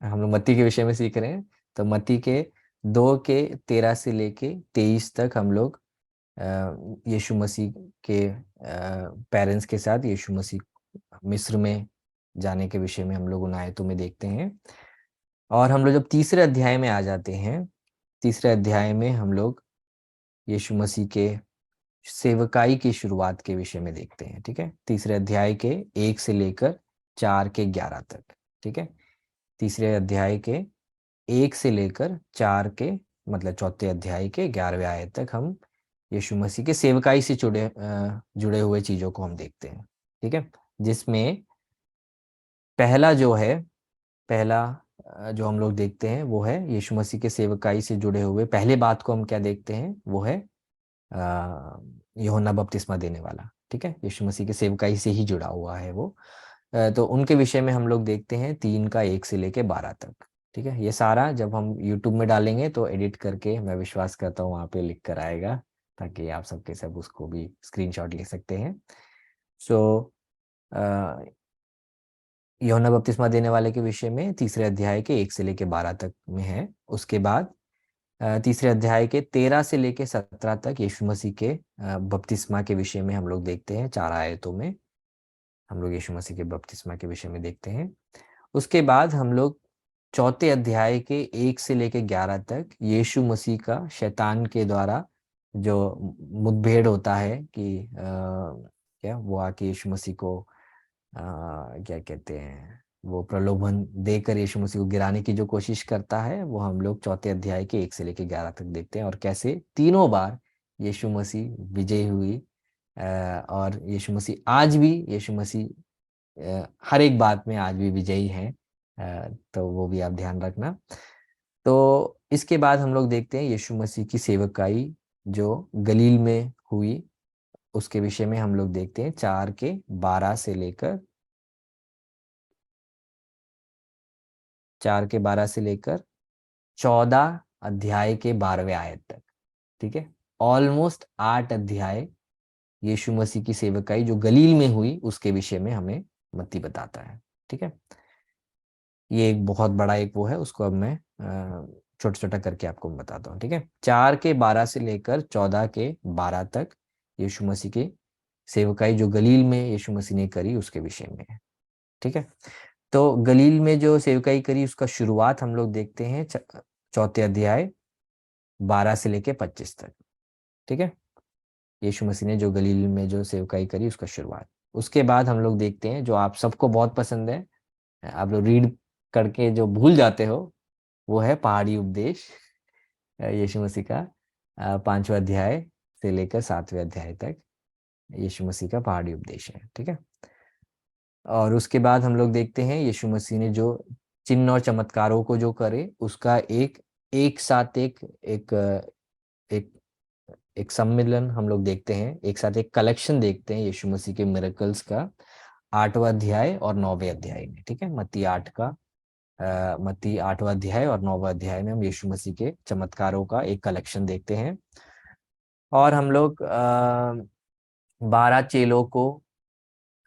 हम लोग मत्ती के विषय में सीख रहे हैं। तो मत्ती के 2 के 13 से लेके 23 तक हम लोग यीशु मसीह के पेरेंट्स के साथ यीशु मसीह मिस्र में जाने के विषय में हम लोग उन आयतों में देखते हैं। और हम लोग जब तीसरे अध्याय में आ जाते हैं, तीसरे अध्याय में हम लोग यीशु मसीह के सेवकाई की शुरुआत के विषय में देखते हैं, ठीक है। तीसरे अध्याय के 1 से लेकर 4 के 11 तक, ठीक है। तीसरे अध्याय के 1 से लेकर 4 के, मतलब चौथे अध्याय के 11वें आयत तक हम यीशु मसीह के सेवकाई से जुड़े हुए चीजों को हम देखते हैं, ठीक है। जिसमें पहला जो है, पहला जो हम लोग देखते हैं वो है यीशु मसीह के सेवकाई से जुड़े हुए पहले बात को हम क्या देखते हैं, वो है यूहन्ना बपतिस्मा देने वाला, ठीक है। यीशु मसीह के सेवकाई से ही जुड़ा हुआ है वो। तो उनके विषय में हम लोग देखते हैं 3 का 1 से लेके 12 तक, ठीक है। ये सारा जब हम यूट्यूब में डालेंगे तो एडिट करके मैं विश्वास करता हूँ वहाँ पे लिख कर आएगा, ताकि आप सबके सब उसको भी स्क्रीनशॉट ले सकते हैं। सो यूहन्ना बपतिस्मा देने वाले के विषय में तीसरे अध्याय के 1 से लेके 12 तक में है। उसके बाद तीसरे अध्याय के 13 से लेके 17 तक यीशु मसीह के बपतिस्मा के विषय में हम लोग देखते हैं, 4 आयतों में हम लोग यीशु मसीह के बपतिस्मा के विषय में देखते हैं। उसके बाद हम लोग चौथे अध्याय के 1 से लेके 11 तक यीशु मसीह का शैतान के द्वारा जो मुठभेड़ होता है कि क्या वो आके यीशु मसीह को क्या कहते हैं, वो प्रलोभन देकर यीशु मसीह को गिराने की जो कोशिश करता है, वो हम लोग चौथे अध्याय के 1 से लेकर 11 तक देखते हैं, और कैसे तीनों बार यीशु मसीह विजयी हुई। और यीशु मसीह आज भी, यीशु मसीह हर एक बात में आज भी विजयी हैं। तो वो भी आप ध्यान रखना। तो इसके बाद हम लोग देखते हैं यीशु मसीह की सेवकाई जो गलील में हुई, उसके विषय में हम लोग देखते हैं 4 के 12 से लेकर 14 अध्याय के 12वें आयत तक। ठीक है, ऑलमोस्ट 8 अध्याय यीशु मसीह की सेवकाई जो गलील में हुई उसके विषय में हमें मत्ती बताता है। ठीक है, ये एक बहुत बड़ा एक वो है, उसको अब मैं छोटा छोटा करके आपको बताता हूँ। ठीक है, 4 के 12 से लेकर 14 के 12 तक यीशु मसीह की सेवकाई जो गलील में यीशु मसीह ने करी उसके विषय में है। ठीक है, तो गलील में जो सेवकाई करी उसका शुरुआत हम लोग देखते हैं चौथे अध्याय 12 से लेके 25 तक। ठीक है, यीशु मसीह ने जो गलील में जो सेवकाई करी उसका शुरुआत। उसके बाद हम लोग देखते हैं जो आप सबको बहुत पसंद है, आप लोग रीड करके जो भूल जाते हो, वो है पहाड़ी उपदेश। यीशु मसीह का 5वां अध्याय से लेकर 7वें अध्याय तक यीशु मसीह का पहाड़ी उपदेश है। ठीक है, और उसके बाद हम लोग देखते हैं यीशु मसीह ने जो चिन्ह और चमत्कारों को जो करे उसका एक एक साथ एक एक एक सम्मिलन हम लोग देखते हैं, एक साथ एक कलेक्शन देखते हैं यीशु मसीह के मिरेकल्स का 8वां अध्याय और 9वें अध्याय में। ठीक है, मत्ती 8वां अध्याय और 9वां अध्याय में हम यीशु मसीह के चमत्कारों का एक कलेक्शन देखते हैं। और हम लोग 12 चेलों को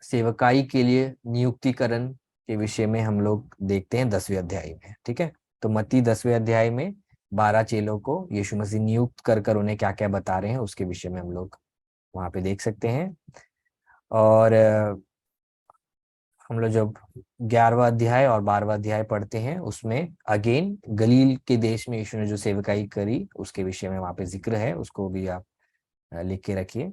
सेवकाई के लिए नियुक्तिकरण के विषय में हम लोग देखते हैं 10वें अध्याय में। ठीक है, तो मत्ती 10वें अध्याय में 12 चेलों को यीशु मसीह नियुक्त कर कर उन्हें क्या क्या बता रहे हैं उसके विषय में हम लोग वहां पे देख सकते हैं। और हम लोग जब 11वां अध्याय और 12वां अध्याय पढ़ते हैं उसमें अगेन गलील के देश में यीशु ने जो सेवकाई करी उसके विषय में वहां पे जिक्र है, उसको भी आप लिख के रखिए।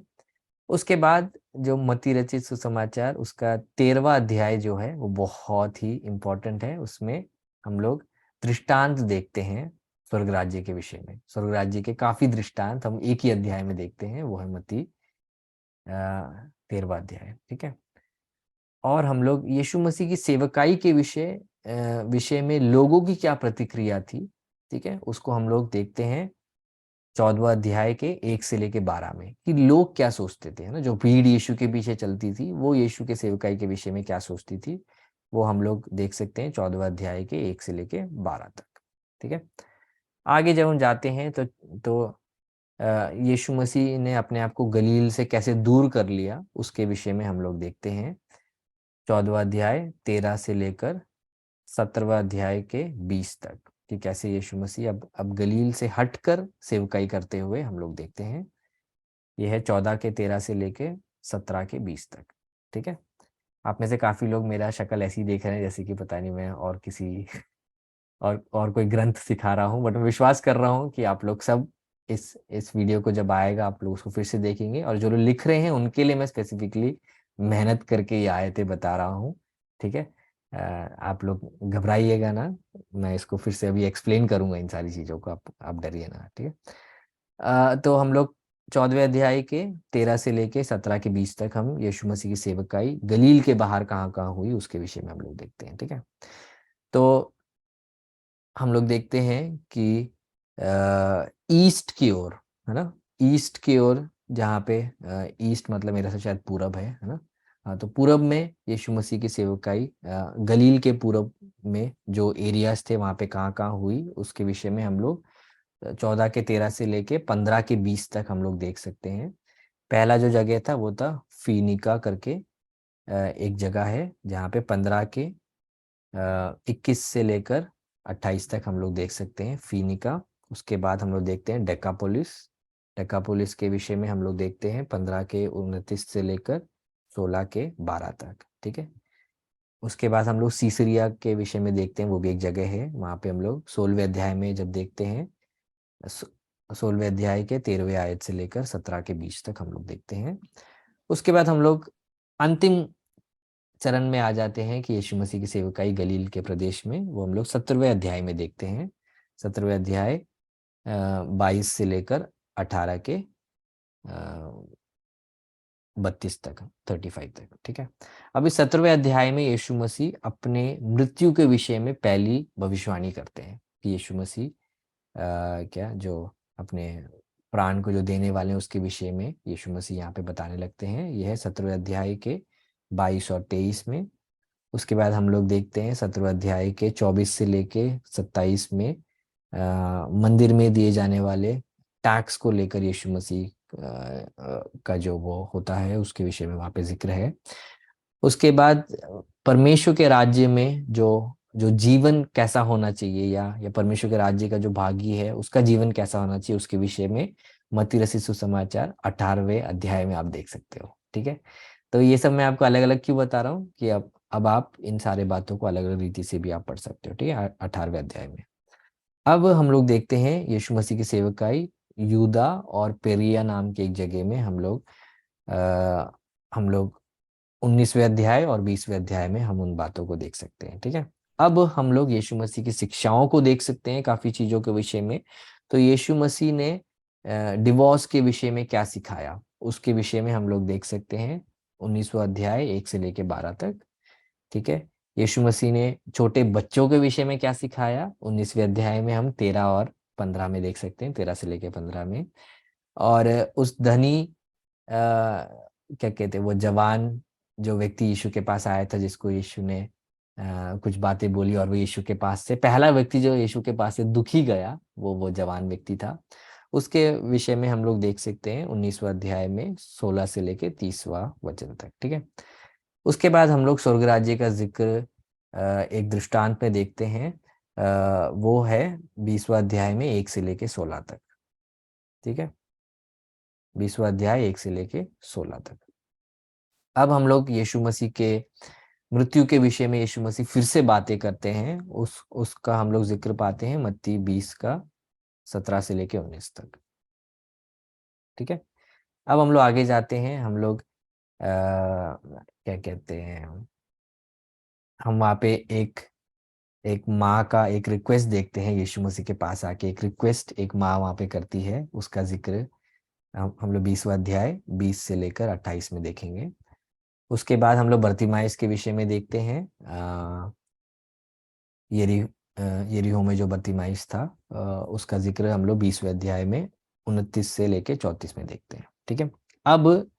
उसके बाद जो मत्ती रचित सुसमाचार उसका 13वां अध्याय जो है वो बहुत ही इम्पोर्टेंट है। उसमें हम लोग दृष्टांत देखते हैं स्वर्ग राज्य के विषय में। स्वर्ग राज्य के काफी दृष्टांत हम एक ही अध्याय में देखते हैं, वो है मत्ती 13वां अध्याय। ठीक है, और हम लोग यीशु मसीह की सेवकाई के विषय में लोगों की क्या प्रतिक्रिया थी, ठीक है, उसको हम लोग देखते हैं 14वां अध्याय के 1 से लेके 12 में, कि लोग क्या सोचते थे, है ना, जो भीड़ यीशु के पीछे चलती थी वो यीशु के सेवकाई के विषय में क्या सोचती थी, वो हम लोग देख सकते हैं 14वां अध्याय के 1 से लेके 12 तक। ठीक है, आगे जब हम जाते हैं तो यीशु मसीह ने अपने आप को गलील से कैसे दूर कर लिया उसके विषय में हम लोग देखते हैं 14वां अध्याय 13 से लेकर 17वां अध्याय के 20 तक, कि कैसे यीशु मसीह अब गलील से हटकर सेवकाई करते हुए हम लोग देखते हैं। यह है 14 के 13 से लेके 17 के 20 तक। ठीक है, आप में से काफी लोग मेरा शक्ल ऐसी देख रहे हैं जैसे कि पता नहीं मैं और किसी और कोई ग्रंथ सिखा रहा हूँ, बट मैं विश्वास कर रहा हूँ कि आप लोग सब इस वीडियो को जब आएगा आप लोग उसको फिर से देखेंगे, और जो लोग लिख रहे हैं उनके लिए मैं स्पेसिफिकली मेहनत करके ये आयतें बता रहा हूँ। ठीक है, आप लोग घबराइएगा ना, मैं इसको फिर से अभी एक्सप्लेन करूंगा इन सारी चीजों को, आप डरिए ना। ठीक है, तो हम लोग 14वें अध्याय के 13 से लेके 17 के 20 तक हम यीशु मसीह की सेवकाई गलील के बाहर कहाँ कहाँ हुई उसके विषय में हम लोग देखते हैं। ठीक है, तो हम लोग देखते हैं कि ईस्ट की ओर, है ना, ईस्ट की ओर, जहाँ पे ईस्ट मतलब मेरे से शायद पूरब है ना। हाँ, तो पूरब में यीशु मसीह की सेवकाई गलील के पूरब में जो एरियाज थे वहाँ पे कहाँ कहाँ हुई उसके विषय में हम लोग 14 के 13 से लेके 15 के 20 तक हम लोग देख सकते हैं। पहला जो जगह था वो था फीनिका करके एक जगह है, जहाँ पे 15 के 21 से लेकर 28 तक हम लोग देख सकते हैं फीनिका। उसके बाद हम लोग देखते हैं डेकापोलिस। डेकापोलिस के विषय में हम लोग देखते हैं 15 के 29 से लेकर 16 के 12 तक। ठीक है, उसके बाद हम लोग सीसरिया के विषय में देखते हैं, वो भी एक जगह है, वहाँ पे हम लोग 16वें अध्याय में जब देखते हैं 16वें अध्याय के 13वें आयत से लेकर 17 के 20 तक हम लोग देखते हैं। उसके बाद हम लोग अंतिम चरण में आ जाते हैं कि यीशु मसीह की सेवकाई गलील के प्रदेश में, वो हम लोग 17वें अध्याय में देखते हैं। 17वें अध्याय 22 से लेकर 18 के 32 तक, 35 तक, ठीक है। अब इस 17वें अध्याय में यीशु मसीह अपने मृत्यु के विषय में पहली भविष्यवाणी करते हैं कि यीशु मसीह क्या जो अपने प्राण को जो देने वाले हैं उसके विषय में यीशु मसीह यहाँ पे बताने लगते हैं। यह है 17वें अध्याय के 22 और 23 में। उसके बाद हम लोग देखते हैं 17वें अध्याय के 24 से लेके 27 में मंदिर में दिए जाने वाले टैक्स को लेकर यीशु मसीह का जो वो होता है उसके विषय में वहाँ पे जिक्र है। उसके बाद परमेश्वर के राज्य में जो जो जीवन कैसा होना चाहिए, या परमेश्वर के राज्य का जो भागी है उसका जीवन कैसा होना चाहिए, उसके विषय में मत्ती रचित सुसमाचार 18वें अध्याय में आप देख सकते हो, ठीक है। तो ये सब मैं आपको अलग अलग क्यों बता रहा हूँ कि अब आप इन सारे बातों को अलग अलग रीति से भी आप पढ़ सकते हो, ठीक है, 18वें अध्याय में। अब हम लोग देखते हैं यीशु मसीह की सेवकाई यूदा और पेरिया नाम की एक जगह में। आ, हम लोग 19वें अध्याय और 20वें अध्याय में हम उन बातों को देख सकते हैं, ठीक है। अब हम लोग यीशु मसीह की शिक्षाओं को देख सकते हैं काफी चीजों के विषय में। तो यीशु मसीह ने डिवोर्स के विषय में क्या सिखाया उसके विषय में हम लोग देख सकते हैं 19वां अध्याय 1 से लेके 12 तक, ठीक है। यीशु मसीह ने छोटे बच्चों के विषय में क्या सिखाया 19वें अध्याय में हम 13 और 15 में देख सकते हैं, 13 से लेके 15 में। और उस धनी क्या कहते हैं वो जवान जो व्यक्ति यीशु के पास आया था, जिसको यीशु ने कुछ बातें बोली और वो यीशु के पास से पहला व्यक्ति जो यीशु के पास से दुखी गया, वो जवान व्यक्ति था। उसके विषय में हम लोग देख सकते हैं 19वां अध्याय में 16 से लेके 30वां वचन तक, ठीक है। उसके बाद हम लोग स्वर्ग राज्य का जिक्र एक दृष्टांत में देखते हैं। वो है 20वां अध्याय में 1 से लेके 16 तक, ठीक है। 20वां अध्याय 1 से लेके 16 तक। अब हम लोग यीशु मसीह के मृत्यु के विषय में यीशु मसीह फिर से बातें करते हैं, उसका हम लोग जिक्र पाते हैं मत्ती 20 का 17 से लेके 19 तक, ठीक है। अब हम लोग आगे जाते हैं। हम लोग क्या कहते हैं, हम वहाँ पे एक एक माँ का एक रिक्वेस्ट देखते हैं। यीशु मसीह के पास आके एक रिक्वेस्ट एक माँ वहाँ पे करती है, उसका जिक्र हम लोग 20वां अध्याय 20 से लेकर 28 में देखेंगे। उसके बाद हम लोग बरतिमाइस के विषय में देखते हैं। यरी यरीहो में जो बरतिमाइस था, उसका जिक्र हम लोग 20वें अध्याय में 29 से लेके 34 में देखते हैं, ठीक है। अब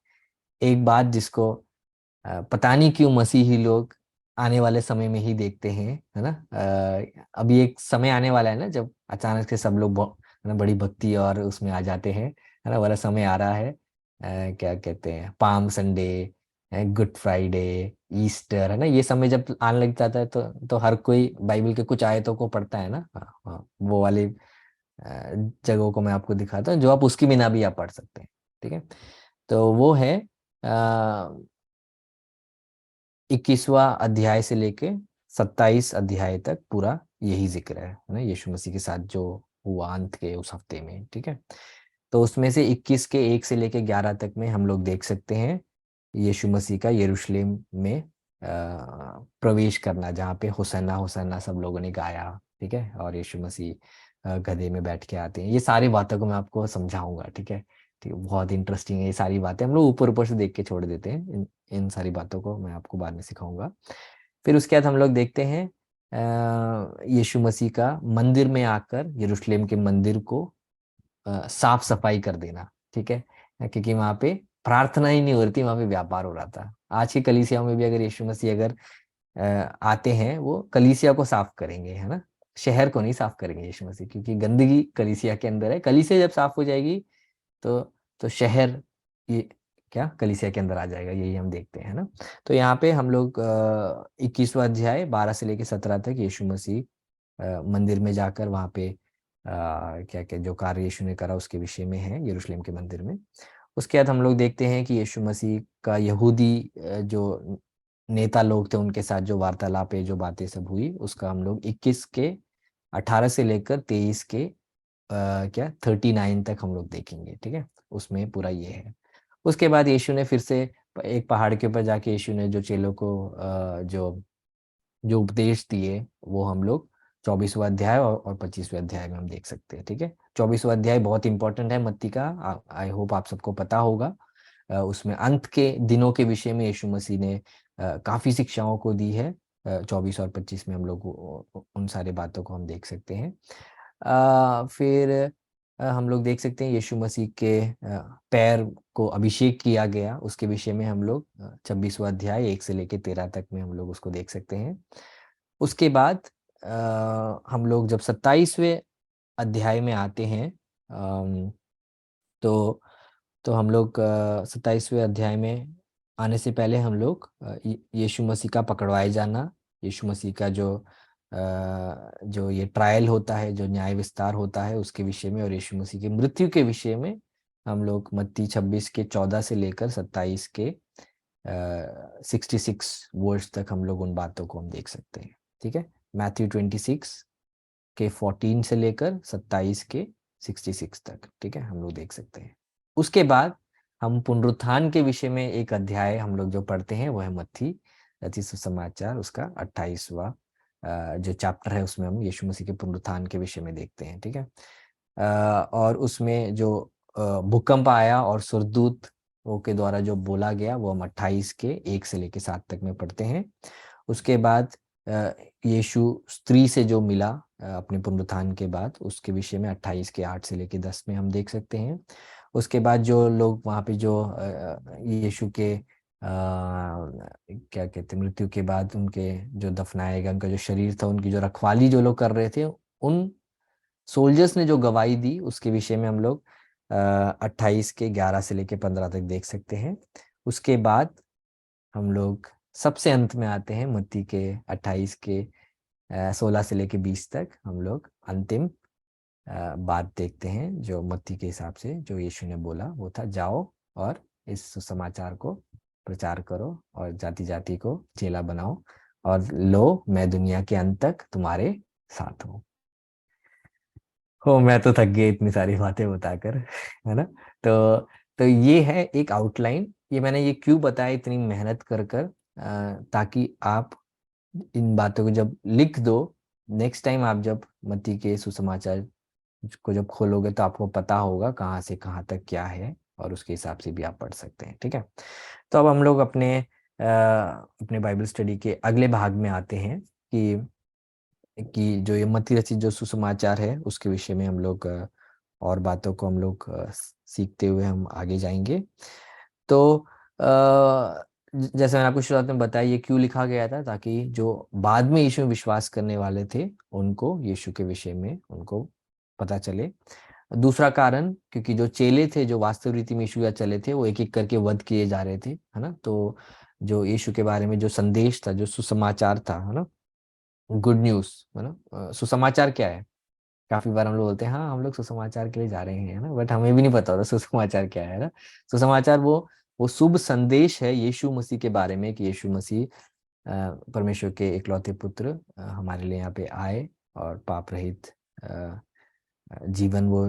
एक बात जिसको पता नहीं क्यों मसीही लोग आने वाले समय में ही देखते हैं, है ना। अभी एक समय आने वाला है ना जब अचानक से सब लोग है ना बड़ी भक्ति और उसमें आ जाते हैं, है ना। वाला समय आ रहा है। क्या कहते हैं, palm Sunday, good Friday, Easter, है ना। ये समय जब आने लग जाता है तो हर कोई बाइबल के कुछ आयतों को पढ़ता है ना। हाँ हाँ, वो वाली जगहों को मैं आपको दिखाता हूँ जो आप उसकी बिना भी आप पढ़ सकते हैं, ठीक है। तो वो है 21वां अध्याय से लेके 27 अध्याय तक पूरा यही जिक्र है ना, यीशु मसीह के साथ जो हुआ अंत के उस हफ्ते में, ठीक है। तो उसमें से 21 के 1 से लेके 11 तक में हम लोग देख सकते हैं यीशु मसीह का यरूशलेम में प्रवेश करना, जहाँ पे होसन्ना होसन्ना सब लोगों ने गाया, ठीक है। और यीशु मसीह गधे में बैठ के आते हैं। ये सारी बातों को मैं आपको समझाऊंगा, ठीक है। ठीक है, बहुत इंटरेस्टिंग है ये सारी बातें। हम लोग ऊपर ऊपर से देख के छोड़ देते हैं, इन सारी बातों को मैं आपको बाद में सिखाऊंगा। फिर उसके बाद हम लोग देखते हैं यीशु मसीह का मंदिर में आकर यरूशलेम के मंदिर को साफ सफाई कर देना, ठीक है। क्योंकि वहां पे प्रार्थना ही नहीं हो रही थी, वहां पे व्यापार हो रहा था। आज की कलीसिया में भी अगर यीशु मसीह अगर आते हैं, वो कलीसिया को साफ करेंगे, है ना। शहर को नहीं साफ करेंगे यीशु मसीह, क्योंकि गंदगी कलीसिया के अंदर है। कलीसिया जब साफ हो जाएगी तो शहर ये क्या कलीसिया के अंदर आ जाएगा, यही हम देखते हैं ना। तो यहाँ पे हम लोग 21वां अध्याय 12 से लेकर 17 तक यीशु मसीह मंदिर में जाकर वहाँ पे क्या क्या जो कार्य यीशु ने करा उसके विषय में है यरूशलेम के मंदिर में। उसके बाद हम लोग देखते हैं कि यीशु मसीह का यहूदी जो नेता लोग थे उनके साथ जो वार्तालाप है, जो बातें सब हुई, उसका हम लोग 21 के 18 से लेकर 23 के क्या 39 तक हम लोग देखेंगे, ठीक है। उसमें पूरा ये है। उसके बाद यीशु ने फिर से एक पहाड़ के ऊपर जाके यीशु ने जो चेलों को जो जो उपदेश दिए वो हम लोग 24वां अध्याय और 25वें अध्याय में हम देख सकते हैं। ठीक है, 24वां अध्याय बहुत इंपॉर्टेंट है मत्ती का, आई होप आप सबको पता होगा। उसमें अंत के दिनों के विषय में यीशु मसीह ने काफी शिक्षाओं को दी है। 24 और 25 में हम लोग उन सारी बातों को हम देख सकते हैं। फिर हम लोग देख सकते हैं यीशु मसीह के पैर को अभिषेक किया गया, उसके विषय में हम लोग 26वां अध्याय 1 से लेकर 13 तक में हम लोग उसको देख सकते हैं। उसके बाद हम लोग जब 27वें अध्याय में आते हैं, तो हम लोग 27वें अध्याय में आने से पहले हम लोग यीशु मसीह का पकड़वाए जाना, यीशु मसीह का जो ये ट्रायल होता है, जो न्याय विस्तार होता है उसके विषय में, और यीशु मसीह की मृत्यु के विषय में हम लोग मत्ती 26 के 14 से लेकर 27 के 66 वर्ष तक हम लोग उन बातों को हम देख सकते हैं। ठीक है, मैथ्यू 26 के 14 से लेकर 27 के 66 तक, ठीक है, हम लोग देख सकते हैं। उसके बाद हम पुनरुत्थान के विषय में एक अध्याय हम लोग जो पढ़ते हैं वो है मत्ती रचित सुसमाचार, उसका 28वां जो चैप्टर है उसमें हम यीशु मसीह के पुनरुत्थान के विषय में देखते हैं। ठीक है, और उसमें जो भूकंप आया और स्वर्गदूत के द्वारा जो बोला गया वो हम 28 के 1 से लेकर 7 तक में पढ़ते हैं। उसके बाद यीशु स्त्री से जो मिला अपने पुनरुत्थान के बाद, उसके विषय में 28 के 8 से लेकर 10 में हम देख सकते हैं। उसके बाद जो लोग वहाँ पे जो यीशु के क्या कहते हैं, मृत्यु के बाद उनके जो दफनाया गया उनका जो शरीर था, उनकी जो रखवाली जो लोग कर रहे थे, उन सोल्जर्स ने जो गवाही दी उसके विषय में हम लोग 28 के 11 से लेकर 15 तक देख सकते हैं। उसके बाद हम लोग सबसे अंत में आते हैं मत्ती के 28 के 16 से लेकर 20 तक हम लोग अंतिम बात देखते हैं, जो मत्ती के हिसाब से जो यीशु ने बोला वो था, जाओ और इस सुसमाचार को प्रचार करो और जाति जाति को चेला बनाओ, और लो मैं दुनिया के अंत तक तुम्हारे साथ हूँ। हो, मैं तो थक गया इतनी सारी बातें बताकर, है ना। तो ये है एक आउटलाइन, ये मैंने ये क्यों बताया इतनी मेहनत कर कर, ताकि आप इन बातों को जब लिख दो, नेक्स्ट टाइम आप जब मत्ती के सुसमाचार को जब खोलोगे तो आपको पता होगा कहाँ से कहाँ तक क्या है, और उसके हिसाब से भी आप पढ़ सकते हैं। ठीक है, तो अब हम लोग अपने बाइबल स्टडी के अगले भाग में आते हैं कि जो ये मत्ती रचित जो सुसमाचार है उसके विषय में हम लोग और बातों को हम लोग सीखते हुए हम आगे जाएंगे। तो जैसे मैंने आपको शुरुआत में बताया ये क्यों लिखा गया था, ताकि जो बाद में यीशु में विश्वास करने वाले थे उनको यीशु के विषय में उनको पता चले। दूसरा कारण, क्योंकि जो चेले थे जो वास्तव रीति में यीशु या चले थे वो एक एक करके वध किए जा रहे थे, है ना। तो जो यीशु के बारे में जो संदेश था, जो सुसमाचार था, है ना, गुड न्यूज, है ना। सुसमाचार क्या है, काफी बार हम लोग बोलते हैं हाँ हम लोग सुसमाचार के लिए जा रहे हैं, है ना, बट हमें भी नहीं पता होता सुसमाचार क्या है ना। सुसमाचार वो शुभ संदेश है यीशु मसीह के बारे में, कि यीशु मसीह परमेश्वर के इकलौते पुत्र हमारे लिए यहाँ पे आए और पाप रहित जीवन वो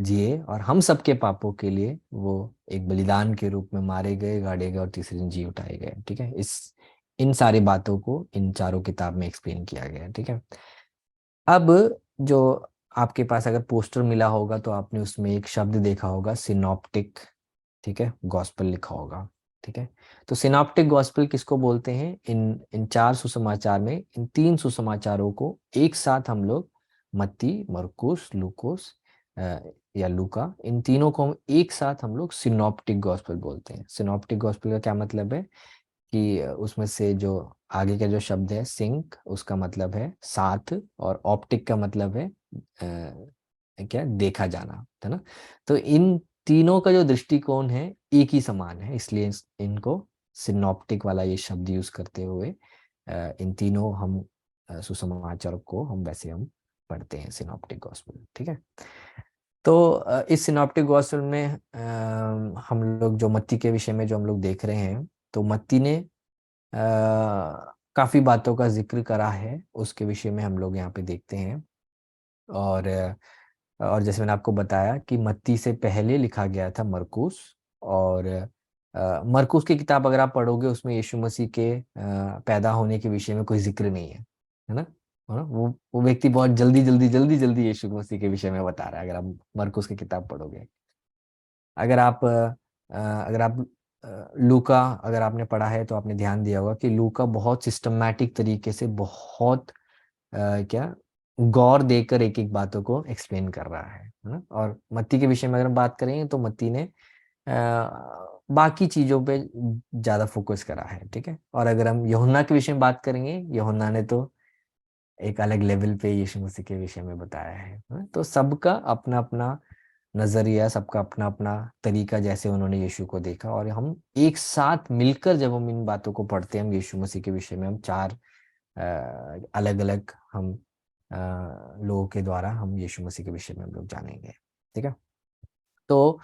जिए, और हम सबके पापों के लिए वो एक बलिदान के रूप में मारे गए, गाड़े गए और तीसरे दिन जी उठाए गए। ठीक है, इन सारी बातों को इन चारों किताब में एक्सप्लेन किया गया है। ठीक है, अब जो आपके पास अगर पोस्टर मिला होगा तो आपने उसमें एक शब्द देखा होगा, सिनॉप्टिक, ठीक है, गॉस्पेल लिखा होगा। ठीक है, तो सिनॉप्टिक गॉस्पेल किसको बोलते हैं, इन इन चार सुसमाचार में इन तीन सुसमाचारों को एक साथ हम लोग मत्ती, मरकुस, लूकोस या लूका, इन तीनों को हम एक साथ हम लोग सिनॉप्टिक गॉस्पेल बोलते हैं। सिनॉप्टिक गॉस्पेल का क्या मतलब है कि उसमें से जो आगे का जो शब्द है सिंक, उसका मतलब है साथ, और ऑप्टिक का मतलब है क्या, देखा जाना, है ना। तो इन तीनों का जो दृष्टिकोण है एक ही समान है, इसलिए इनको सिनॉप्टिक वाला ये शब्द यूज करते हुए इन तीनों हम सुसमाचार को हम वैसे हम पढ़ते हैं, सिनॉप्टिक गॉस्पेल। ठीक है, तो इस सिनॉप्टिक गॉस्पेल में हम लोग जो मत्ती के विषय में जो हम लोग देख रहे हैं, तो मत्ती ने काफी बातों का जिक्र करा है, उसके विषय में हम लोग यहाँ पे देखते हैं। और जैसे मैंने आपको बताया कि मत्ती से पहले लिखा गया था मरकुस, और मरकुस की किताब अगर आप पढ़ोगे उसमें यीशु मसीह के पैदा होने के विषय में कोई जिक्र नहीं है ना। है ना? वो व्यक्ति बहुत जल्दी जल्दी जल्दी जल्दी यीशु मसीह के विषय में बता रहा है, अगर आप मरकुस की किताब पढ़ोगे। अगर आप अगर आप लूका अगर आपने पढ़ा है तो आपने ध्यान दिया होगा कि लूका बहुत सिस्टमैटिक तरीके से, बहुत क्या गौर देकर एक एक बातों को एक्सप्लेन कर रहा है ना। और मत्ती के विषय में अगर हम बात करेंगे तो मत्ती ने बाकी चीजों पे ज्यादा फोकस करा है, ठीक है। और अगर हम यूहन्ना के विषय में बात करेंगे, यूहन्ना ने तो एक अलग लेवल पे यीशु मसीह के विषय में बताया है ना? तो सबका अपना अपना नजरिया, सबका अपना अपना तरीका, जैसे उन्होंने यीशु को देखा। और हम एक साथ मिलकर जब हम इन बातों को पढ़ते हैं, हम यीशु मसीह के विषय में हम चार अलग अलग हम लोगों के द्वारा हम यीशु मसीह के विषय में हम लोग जानेंगे, ठीक है। तो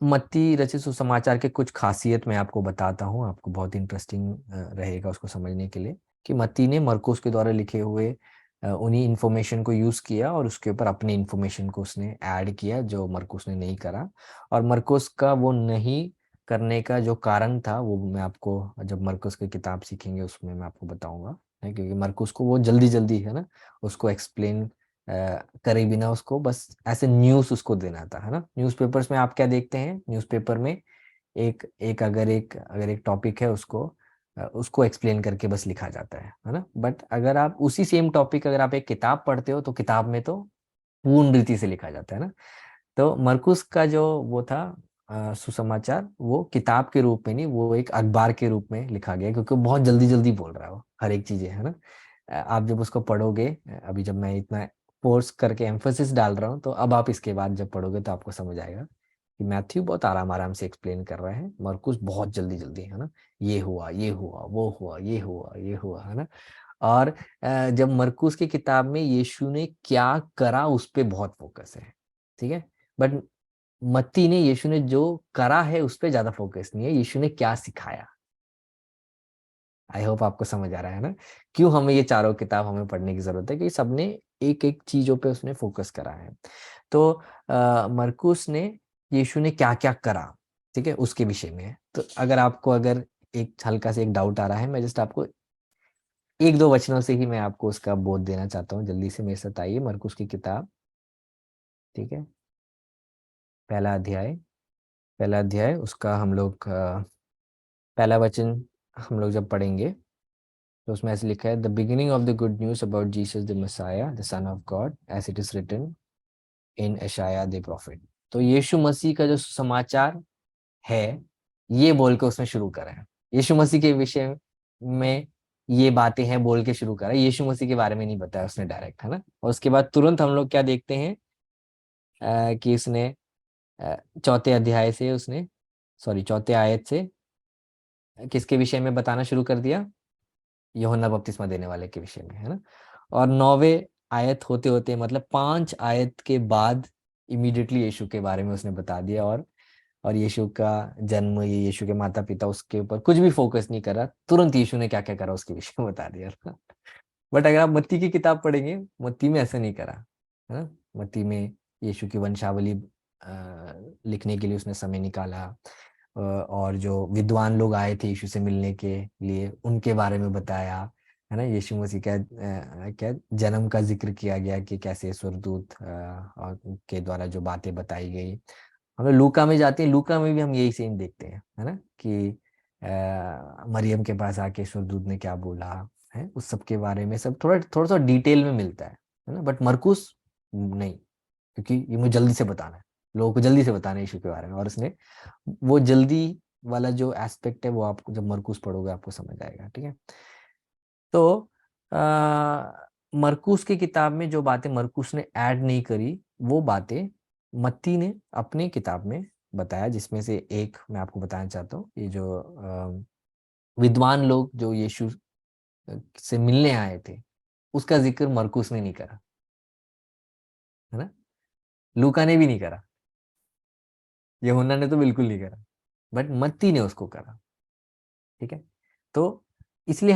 मत्ती रचित सुसमाचार के कुछ खासियत मैं आपको बताता हूँ, आपको बहुत इंटरेस्टिंग रहेगा उसको समझने के लिए, कि मत्ती ने मरकुस के द्वारा लिखे हुए उन्हीं इंफॉर्मेशन को यूज किया और उसके ऊपर अपनी इंफॉर्मेशन को उसने ऐड किया जो मरकुस ने नहीं करा। और मरकुस का वो नहीं करने का जो कारण था वो मैं आपको जब मरकुस की किताब सीखेंगे उसमें मैं आपको बताऊंगा, है। क्योंकि मरकुस को वो जल्दी जल्दी, है ना, उसको एक्सप्लेन करे बिना उसको बस ऐसे न्यूज़ उसको देना था, है ना। न्यूज़पेपर्स में आप क्या देखते हैं, न्यूज़पेपर में एक एक अगर एक टॉपिक है उसको उसको एक्सप्लेन करके बस लिखा जाता है ना। बट अगर आप उसी सेम टॉपिक अगर आप एक किताब पढ़ते हो तो किताब में तो पूर्ण रीति से लिखा जाता है ना। तो मरकुस का जो वो था सुसमाचार, वो किताब के रूप में नहीं, वो एक अखबार के रूप में लिखा गया, क्योंकि वो बहुत जल्दी जल्दी बोल रहा है वो हर एक चीजें, है ना। आप जब उसको पढ़ोगे, अभी जब मैं इतना फोर्स करके एम्फोसिस डाल रहा हूँ, तो अब आप इसके बाद जब पढ़ोगे तो आपको समझ आएगा कि मैथ्यू बहुत आराम आराम से एक्सप्लेन कर रहा है, मरकुस बहुत जल्दी जल्दी, है ना। ये हुआ, ये हुआ, वो हुआ, ये हुआ, ये हुआ, है ना। और जब मरकुस की किताब में यीशु ने क्या करा उस पे बहुत फोकस है, ठीक है। बट मत्ती ने यीशु ने जो करा है उस पे ज्यादा फोकस नहीं है, यीशु ने क्या सिखाया। आई होप आपको समझ आ रहा है ना, क्यों हमें ये चारों किताब हमें पढ़ने की जरूरत है, कि सबने एक एक चीजों पे उसने फोकस करा है। तो मरकुस ने यीशु ने क्या क्या करा, ठीक है, उसके विषय में है। तो अगर आपको अगर एक हल्का से एक डाउट आ रहा है, मैं जस्ट आपको एक दो वचनों से ही मैं आपको उसका बोध देना चाहता हूँ। जल्दी से मेरे साथ आइए, मरकुस की किताब, ठीक है। पहला अध्याय, पहला अध्याय उसका हम लोग पहला वचन हम लोग जब पढ़ेंगे तो उसमें ऐसे लिखा है, the beginning of the good news about Jesus the Messiah the son of God as it is written in यशायाह द प्रोफेट। तो यीशु मसीह का जो समाचार है, ये बोल के उसने शुरू करा है। यीशु मसीह के विषय में ये बातें हैं बोल के शुरू करा है, यीशु मसीह के बारे में नहीं बताया उसने डायरेक्ट, है ना। और उसके बाद तुरंत हम लोग क्या देखते हैं कि उसने चौथे अध्याय से उसने, सॉरी चौथे आयत से किसके विषय में बताना शुरू कर दिया, यूहन्ना बपतिस्मा देने वाले के विषय में, है ना। और 9वें आयत होते होते, मतलब 5 आयत के बाद इमीडिएटली यीशु के बारे में उसने बता दिया। और यीशु का जन्म, ये यीशु के माता पिता, उसके ऊपर कुछ भी फोकस नहीं करा, तुरंत यीशु ने क्या क्या करा उसके विषय में बता दिया। बट अगर आप मत्ती की किताब पढ़ेंगे, मत्ती में ऐसा नहीं करा, है ना। मत्ती में यीशु की वंशावली लिखने के लिए उसने समय निकाला, और जो विद्वान लोग आए थे यीशु से मिलने के लिए उनके बारे में बताया, है ना। यीशु मसीह का क्या जन्म का जिक्र किया गया कि कैसे स्वर्गदूत और के द्वारा जो बातें बताई गई। हम लोग लूका में जाते हैं, लूका में भी हम यही सीन देखते हैं, है ना, कि मरियम के पास आके स्वर्गदूत ने क्या बोला है, उस सब के बारे में सब थोड़ा थोड़ा सा डिटेल में मिलता है ना। बट मरकुस नहीं, क्योंकि ये मुझे जल्दी से बताना है, लोगों को जल्दी से बताना है यीशु के बारे में। और उसने वो जल्दी वाला जो एस्पेक्ट है वो आपको जब मरकुस पढ़ोगे आपको समझ आएगा, ठीक है। तो मरकुस की किताब में जो बातें मरकुस ने ऐड नहीं करी, वो बातें मत्ती ने अपनी किताब में बताया, जिसमें से एक मैं आपको बताना चाहता हूँ। ये जो विद्वान लोग जो यीशु से मिलने आए थे, उसका जिक्र मरकुस ने नहीं करा, है ना। लूका ने भी नहीं करा, यूहन्ना ने तो बिल्कुल नहीं करा, बट मत्ती ने उसको करा, ठीक है। तो इसलिए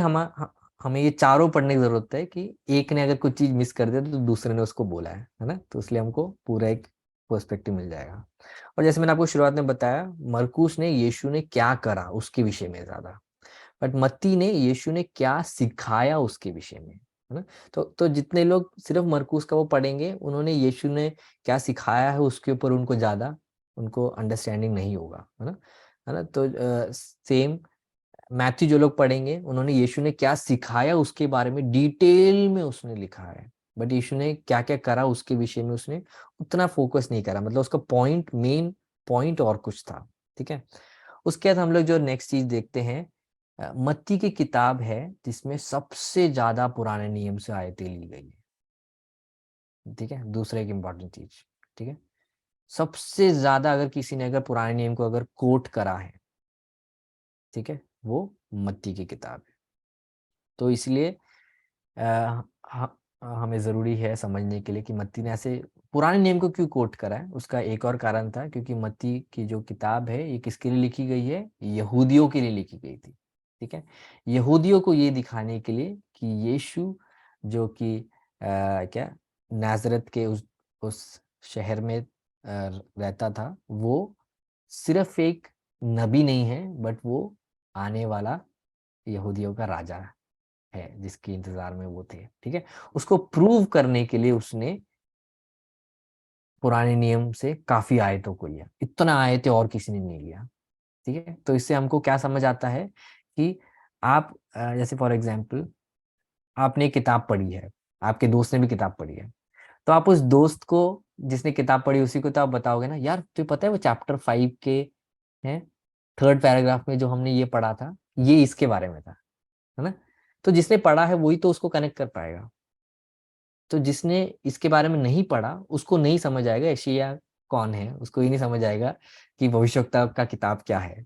हमें ये चारों पढ़ने की जरूरत है, कि एक ने अगर कुछ चीज मिस कर दिया तो दूसरे ने उसको बोला है ना। तो इसलिए हमको पूरा एक पर्सपेक्टिव मिल जाएगा। और जैसे मैंने आपको शुरुआत में बताया, मरकुस ने यीशु ने क्या करा उसके विषय में ज्यादा, बट मत्ती ने यीशु ने क्या सिखाया उसके विषय में, है ना। तो जितने लोग सिर्फ मरकुस का वो पढ़ेंगे, उन्होंने यीशु ने क्या सिखाया है उसके ऊपर उनको ज्यादा उनको अंडरस्टैंडिंग नहीं होगा, है ना। तो सेम मैथ्यू जो लोग पढ़ेंगे, उन्होंने यीशु ने क्या सिखाया उसके बारे में डिटेल में उसने लिखा है, बट यीशु ने क्या क्या करा उसके विषय में उसने उतना फोकस नहीं करा, मतलब उसका पॉइंट, मेन पॉइंट और कुछ था। ठीक है। उसके बाद हम लोग जो नेक्स्ट चीज देखते हैं, मत्ती की किताब है जिसमें सबसे ज्यादा पुराने नियम से आयतें ली गई है। ठीक है, दूसरा एक इंपॉर्टेंट चीज। ठीक है, सबसे ज्यादा अगर किसी ने अगर पुराने नियम को अगर कोट करा है, ठीक है, वो मत्ती की किताब है। तो इसलिए अ, ह- हमें ज़रूरी है समझने के लिए कि मत्ती ने ऐसे पुराने नियम को क्यों कोट करा है। उसका एक और कारण था, क्योंकि मत्ती की जो किताब है ये किसके लिए लिखी गई है, यहूदियों के लिए लिखी गई थी। ठीक है, यहूदियों को ये दिखाने के लिए कि यीशु जो कि क्या नाजरत के उस शहर में रहता था, वो सिर्फ एक नबी नहीं है, बट वो आने वाला यहूदियों का राजा है जिसके इंतजार में वो थे। ठीक है, उसको प्रूव करने के लिए उसने पुराने नियम से काफी आयतों को लिया, इतना आयतें और किसी ने नहीं लिया। ठीक है, तो इससे हमको क्या समझ आता है कि आप जैसे फॉर एग्जाम्पल आपने एक किताब पढ़ी है, आपके दोस्त ने भी किताब पढ़ी है, तो आप उस दोस्त को जिसने किताब पढ़ी उसी को तो आप बताओगे ना, यार तुझे पता है वो चैप्टर 5 के हैं थर्ड पैराग्राफ में जो हमने ये पढ़ा था, ये इसके बारे में था, है ना। तो जिसने पढ़ा है वही तो उसको कनेक्ट कर पाएगा। तो जिसने इसके बारे में नहीं पढ़ा उसको नहीं समझ आएगा एशिया कौन है, उसको ही नहीं समझ आएगा कि भविष्यवक्ता का किताब क्या है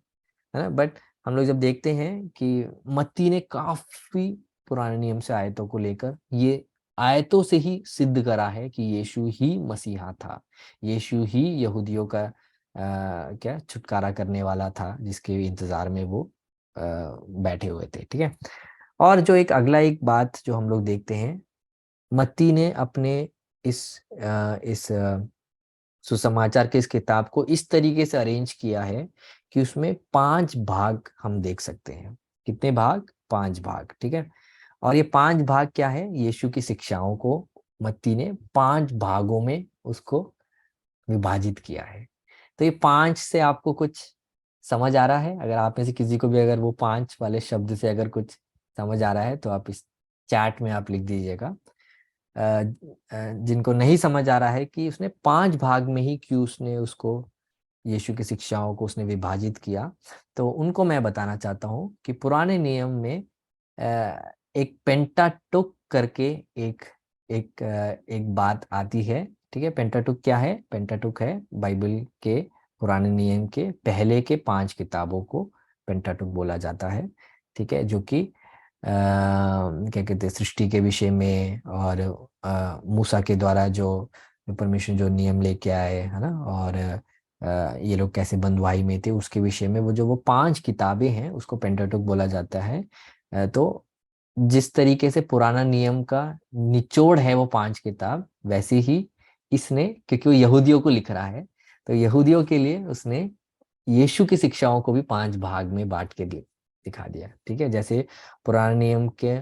ना। बट हम लोग जब देखते हैं कि मत्ती ने काफी पुराने नियम से आयतों को लेकर ये आयतों से ही सिद्ध करा है कि यीशु ही मसीहा था, यीशु ही यहूदियों का क्या छुटकारा करने वाला था जिसके इंतजार में वो बैठे हुए थे। ठीक है, और जो एक अगला एक बात जो हम लोग देखते हैं, मत्ती ने अपने इस सुसमाचार के इस किताब को इस तरीके से अरेंज किया है कि उसमें 5 भाग हम देख सकते हैं। कितने भाग? 5 भाग। ठीक है, और ये 5 भाग क्या है, यीशु की शिक्षाओं को मत्ती ने 5 भागों में उसको विभाजित किया है। तो ये 5 से आपको कुछ समझ आ रहा है? अगर आप में से किसी को भी अगर वो 5 वाले शब्द से अगर कुछ समझ आ रहा है तो आप इस चैट में आप लिख दीजिएगा। जिनको नहीं समझ आ रहा है कि उसने 5 भाग में ही क्यों उसने उसको यीशु की शिक्षाओं को उसने विभाजित किया, तो उनको मैं बताना चाहता हूँ कि पुराने नियम में एक पेंटाटुक करके एक एक एक बात आती है। ठीक है, पेंटाटुक क्या है? पेंटाटुक है बाइबल के पुराने नियम के पहले के 5 किताबों को पेंटाटुक बोला जाता है। ठीक है, जो कि क्या कहते हैं, सृष्टि के विषय में, और मूसा के द्वारा जो परमेश्वर जो नियम लेके आए, है ना, और ये लोग कैसे बंधुआई में थे उसके विषय में, वो 5 किताबें हैं उसको पेंटाटुक बोला जाता है। तो जिस तरीके से पुराना नियम का निचोड़ है वो 5 किताब, वैसे ही इसने, क्योंकि वो यहूदियों को लिख रहा है, तो यहूदियों के लिए उसने यीशु की शिक्षाओं को भी 5 भाग में बांट के दिखा दिया। ठीक है, जैसे पुराने नियम के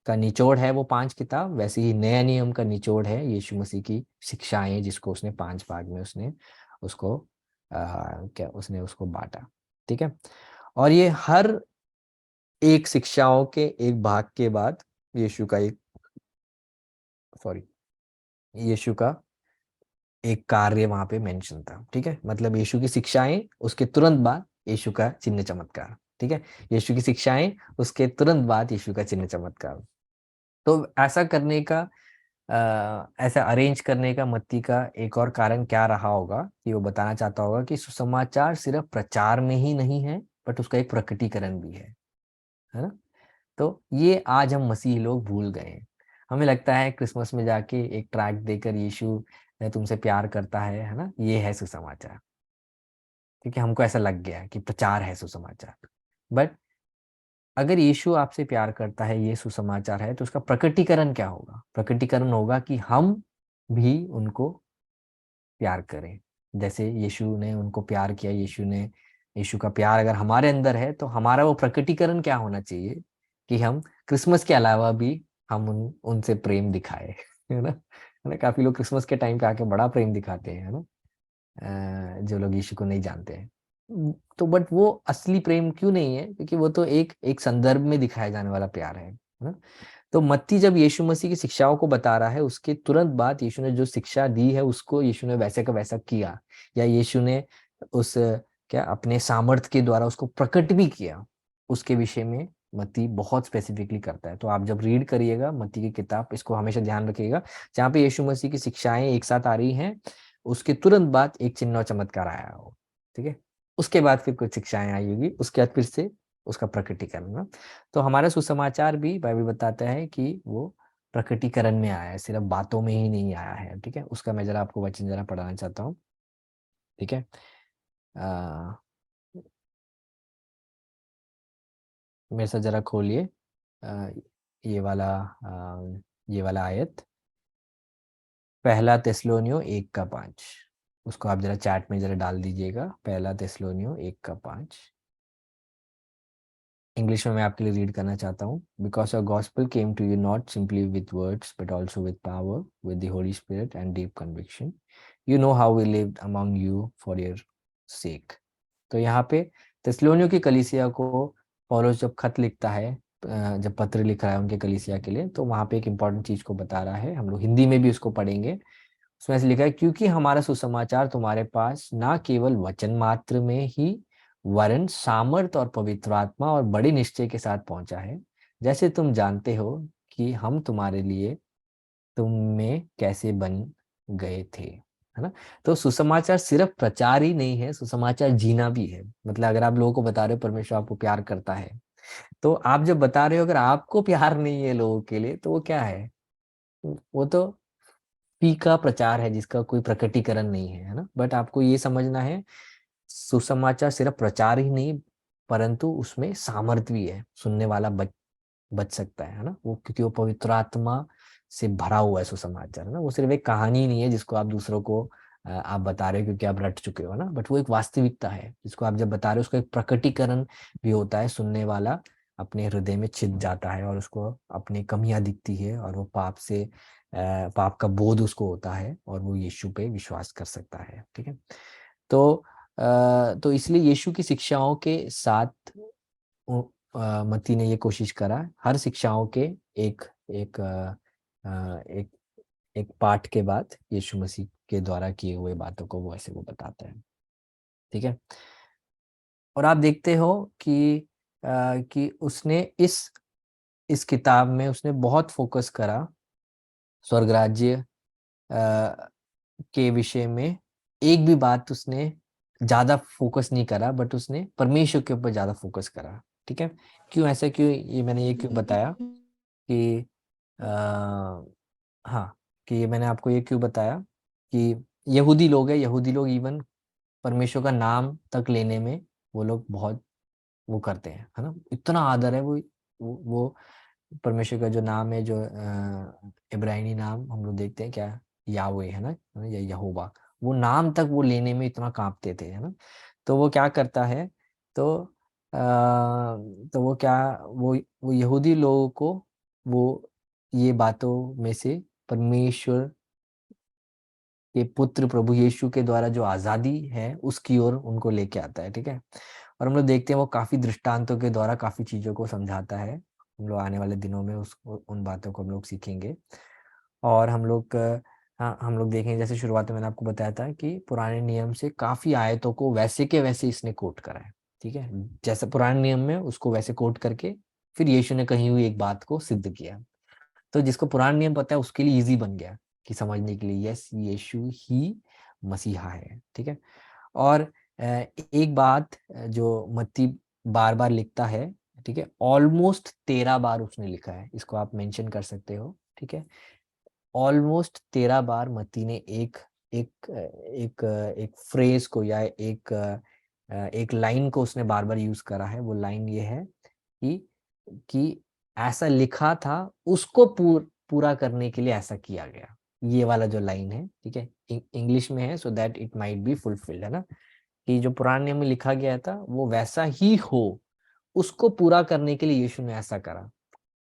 का निचोड़ है वो 5 किताब, वैसे ही नया नियम का निचोड़ है यीशु मसीह की शिक्षाएं, जिसको उसने 5 भाग में उसने उसको क्या उसने उसको बांटा। ठीक है, और ये हर एक शिक्षाओं के एक भाग के बाद यीशु का एक सॉरी यीशु का एक कार्य वहां पे मेंशन था। ठीक है, मतलब यीशु की शिक्षाएं, उसके तुरंत बाद यीशु का चिन्ह चमत्कार। ठीक है, यीशु की शिक्षाएं, उसके तुरंत बाद यीशु का चिन्ह चमत्कार। तो ऐसा करने का ऐसा अरेंज करने का मत्ती का एक और कारण क्या रहा होगा कि वो बताना चाहता होगा कि सुसमाचार सिर्फ प्रचार में ही नहीं है, बट उसका एक प्रकटीकरण भी है ना। तो ये आज हम मसीह लोग भूल गए हैं। हमें लगता है क्रिसमस में जाके एक ट्रैक देकर यीशु तुमसे प्यार करता है ना, ये है सुसमाचार। क्योंकि हमको ऐसा लग गया है कि प्रचार है सुसमाचार। बट अगर यीशु आपसे प्यार करता है, ये सुसमाचार है, तो उसका प्रकटीकरण क्या होगा? प्रकटीकरण होगा कि हम भी उनको प्यार करें, जैसे यीशु ने उनको प्यार किया, यीशु का प्यार अगर हमारे अंदर है तो हमारा वो प्रकटीकरण क्या होना चाहिए कि हम क्रिसमस के अलावा भी हम उनसे प्रेम दिखाए। है ना, काफी लोग क्रिसमस के टाइम पे आके बड़ा प्रेम दिखाते हैं, है ना, जो लोग यीशु को नहीं जानते हैं। तो बट वो असली प्रेम क्यों नहीं है, क्योंकि वो तो एक एक संदर्भ में दिखाया जाने वाला प्यार है ना। तो मत्ती जब यीशु मसीह की शिक्षाओं को बता रहा है, उसके तुरंत बाद यीशु ने जो शिक्षा दी है उसको यीशु ने वैसे का वैसा किया, या यीशु ने उस क्या अपने सामर्थ्य के द्वारा उसको प्रकट भी किया, उसके विषय में मत्ती बहुत स्पेसिफिकली करता है। तो आप जब रीड करिएगा मत्ती की किताब, इसको हमेशा ध्यान रखिएगा, जहाँ पे यीशु मसीह की शिक्षाएं एक साथ आ रही हैं, उसके तुरंत बाद एक चिन्ह और चमत्कार आया हो, ठीक है। उसके बाद फिर कुछ शिक्षाएं आई होगी, उसके बाद फिर से उसका प्रकटीकरण ना। तो हमारा सुसमाचार भी बाइबल बताता है कि वो प्रकटीकरण में आया है, सिर्फ बातों में ही नहीं आया है, ठीक है। उसका मैं जरा आपको वचन जरा पढ़ाना चाहता हूँ, ठीक है। आ, मेरे साथ जरा खोलिए आ, ये वाला ये वाला आयत, पहला तेस्सलोनियो 1 का 5। उसको आप जरा चैट में जरा डाल दीजिएगा, पहला तेस्सलोनियो 1 का 5। इंग्लिश में मैं आपके लिए रीड करना चाहता हूँ। Because your gospel came to you not simply with words but also with power, with the holy spirit and deep conviction. You know how we lived among you for your sake. तो यहाँ पे तेस्सलोनियों की कलीसिया को पौलुस जब खत लिखता है, जब पत्र लिख रहा है उनके कलीसिया के लिए, तो वहाँ पे एक इंपॉर्टेंट चीज को बता रहा है। हम लोग हिंदी में भी उसको पढ़ेंगे। उसमें ऐसे लिखा है, क्योंकि हमारा सुसमाचार तुम्हारे पास ना केवल वचन मात्र में ही, वरन सामर्थ और पवित्र आत्मा और बड़े निश्चय के साथ पहुंचा है, जैसे तुम जानते हो कि हम तुम्हारे लिए तुम में कैसे बन गए थे, है ना। तो सुसमाचार सिर्फ प्रचार ही नहीं है, सुसमाचार जीना भी है। मतलब अगर आप लोगों को बता रहे हो परमेश्वर आपको प्यार करता है, तो आप जब बता रहे हो अगर आपको प्यार नहीं है लोगों के लिए, तो वो क्या है? वो तो पी का प्रचार है जिसका कोई प्रकटीकरण नहीं है ना। बट आपको ये समझना है, सुसमाचार सिर्फ प्रचार ही नहीं, परंतु उसमें सामर्थ्य भी है, सुनने वाला बच बच सकता है ना। वो क्योंकि वो पवित्र आत्मा से भरा हुआ है सुसमाचार, है ना। वो सिर्फ एक कहानी नहीं है जिसको आप दूसरों को आप बता रहे हो क्योंकि आप रट चुके हो ना, बट वो एक वास्तविकता है जिसको आप जब बता रहे हो, उसका एक प्रकटीकरण भी होता है। सुनने वाला अपने हृदय में छिप जाता है और उसको अपनी कमियां दिखती है, और वो पाप का बोध उसको होता है, और वो यीशु पे विश्वास कर सकता है, ठीक है। तो तो इसलिए यीशु की शिक्षाओं के साथ मती ने ये कोशिश करा, हर शिक्षाओं के एक एक एक एक पाठ के बाद यीशु मसीह के द्वारा किए हुए बातों को वो ऐसे वो बताता है, ठीक है। और आप देखते हो कि उसने इस किताब में उसने बहुत फोकस करा स्वर्ग राज्य के विषय में। एक भी बात उसने ज्यादा फोकस नहीं करा, बट उसने परमेश्वर के ऊपर ज्यादा फोकस करा, ठीक है। क्यों ऐसा, क्यों ये मैंने ये क्यों बताया कि हाँ, कि ये मैंने आपको ये क्यों बताया कि यहूदी लोग इवन परमेश्वर का नाम तक लेने में वो लोग बहुत वो करते हैं, है ना। इतना आदर है वो परमेश्वर का जो नाम है, जो इब्राहिमी नाम हम लोग देखते हैं क्या, यावे है ना, या यहोवा, वो नाम तक वो लेने में इतना कांपते थे, है ना। तो वो क्या करता है, तो तो वो क्या, वो यहूदी लोगों को वो ये बातों में से परमेश्वर के पुत्र प्रभु यीशु के द्वारा जो आजादी है उसकी ओर उनको लेके आता है, ठीक है। और हम लोग देखते हैं वो काफी दृष्टांतों के द्वारा काफी चीजों को समझाता है। हम लोग आने वाले दिनों में उन बातों को हम लोग सीखेंगे। और हाँ, हम लोग देखेंगे, जैसे शुरुआत में मैंने आपको बताया था कि पुराने नियम से काफी आयतों को वैसे के वैसे इसने कोट करा है, ठीक है। जैसे पुराने नियम में उसको वैसे कोट करके फिर यीशु ने कही हुई एक बात को सिद्ध किया। तो जिसको पुराना नियम पता है उसके लिए इजी बन गया कि समझने के लिए, यस यीशु ही मसीहा है, ठीक है। और एक बात जो मत्ती बार बार लिखता है, ठीक है, ऑलमोस्ट 13 बार उसने लिखा है, इसको आप मेंशन कर सकते हो, ठीक है। ऑलमोस्ट 13 बार मत्ती ने एक एक एक एक फ्रेज को या एक लाइन को उसने बार बार यूज करा है। वो लाइन ये है कि कि ऐसा लिखा था, उसको पूरा करने के लिए ऐसा किया गया। ये वाला जो लाइन है, ठीक है, इंग्लिश में है, so that it might be fulfilled, है ना, कि जो पुराने नियम में लिखा गया था वो वैसा ही हो, उसको पूरा करने के लिए यीशु ने ऐसा करा।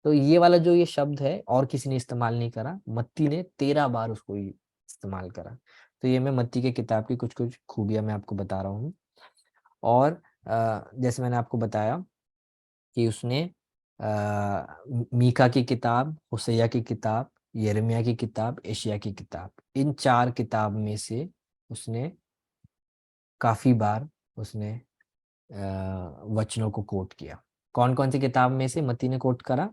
तो ये वाला जो ये शब्द है और किसी ने इस्तेमाल नहीं करा, मत्ती ने 13 बार उसको इस्तेमाल करा। तो ये मैं मत्ती के किताब की कुछ कुछ खूबियां मैं आपको बता रहा हूँ। और जैसे मैंने आपको बताया कि उसने मीका की किताब, होशैया की किताब, यिर्मयाह की किताब, एशिया की किताब, इन 4 किताब में से उसने काफी बार उसने वचनों को कोट किया। कौन कौन सी किताब में से मत्ती ने कोट करा?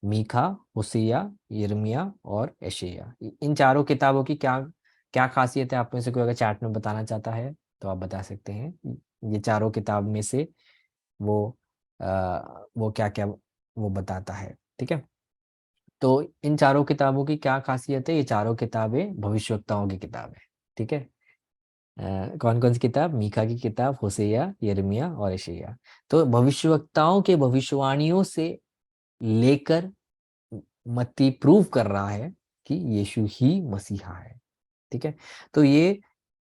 मीका, होसिया, यिर्मयाह और यशायाह। इन चारों किताबों की क्या क्या खासियत है, आप में से कोई अगर चैट में बताना चाहता है तो आप बता सकते हैं। ये चारों किताब में से वो वो क्या क्या वो बताता है, ठीक है। तो इन चारों किताबों की क्या खासियत है? ये चारों किताबें भविष्यवक्ताओं की किताब है, ठीक है। कौन कौन सी किताब? मीका की किताब, होशेया, यिर्मयाह और यशायाह। तो भविष्यवक्ताओं के भविष्यवाणियों से लेकर मत्ती प्रूव कर रहा है कि यीशु ही मसीहा है, ठीक है। तो ये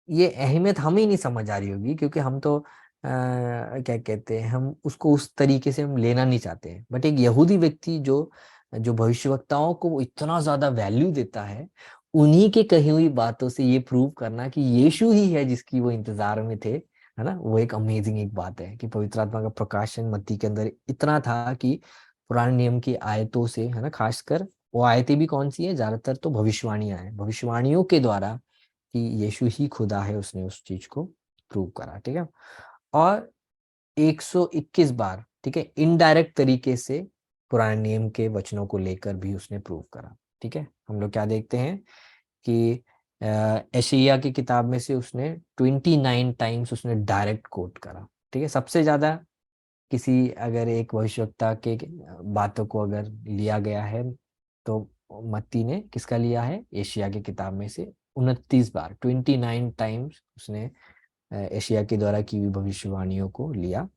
अहमियत हमें ही नहीं समझ आ रही होगी, क्योंकि हम तो क्या कहते हैं, हम उसको उस तरीके से हम लेना नहीं चाहते हैं। बट एक यहूदी व्यक्ति जो जो भविष्यवक्ताओं को वो इतना ज्यादा वैल्यू देता है, उन्हीं के कही हुई बातों से ये प्रूव करना कि यीशु ही है जिसकी वो इंतजार में थे, है ना, वो एक अमेजिंग एक बात है कि पवित्र आत्मा का प्रकाशन मत्ती के अंदर इतना था कि पुराने नियम की आयतों से, है ना, खासकर वो आयतें भी कौन सी है, ज्यादातर तो भविष्यवाणियां हैं, भविष्यवाणियों के द्वारा कि यीशु ही खुदा है, उसने उस चीज को प्रूव करा, ठीक है। और 121 बार, ठीक है, इनडायरेक्ट तरीके से पुराने नियम के वचनों को लेकर भी उसने प्रूव करा, ठीक है। हम लोग क्या देखते हैं कि यशायाह की किताब में से उसने 29 टाइम्स उसने डायरेक्ट कोट करा, ठीक है। सबसे ज्यादा किसी अगर एक भविष्यवक्ता के बातों को अगर लिया गया है तो मत्ती ने किसका लिया है? एशिया की किताब में से 29 बार, 29 टाइम्स उसने एशिया के द्वारा की हुई भविष्यवाणियों को लिया।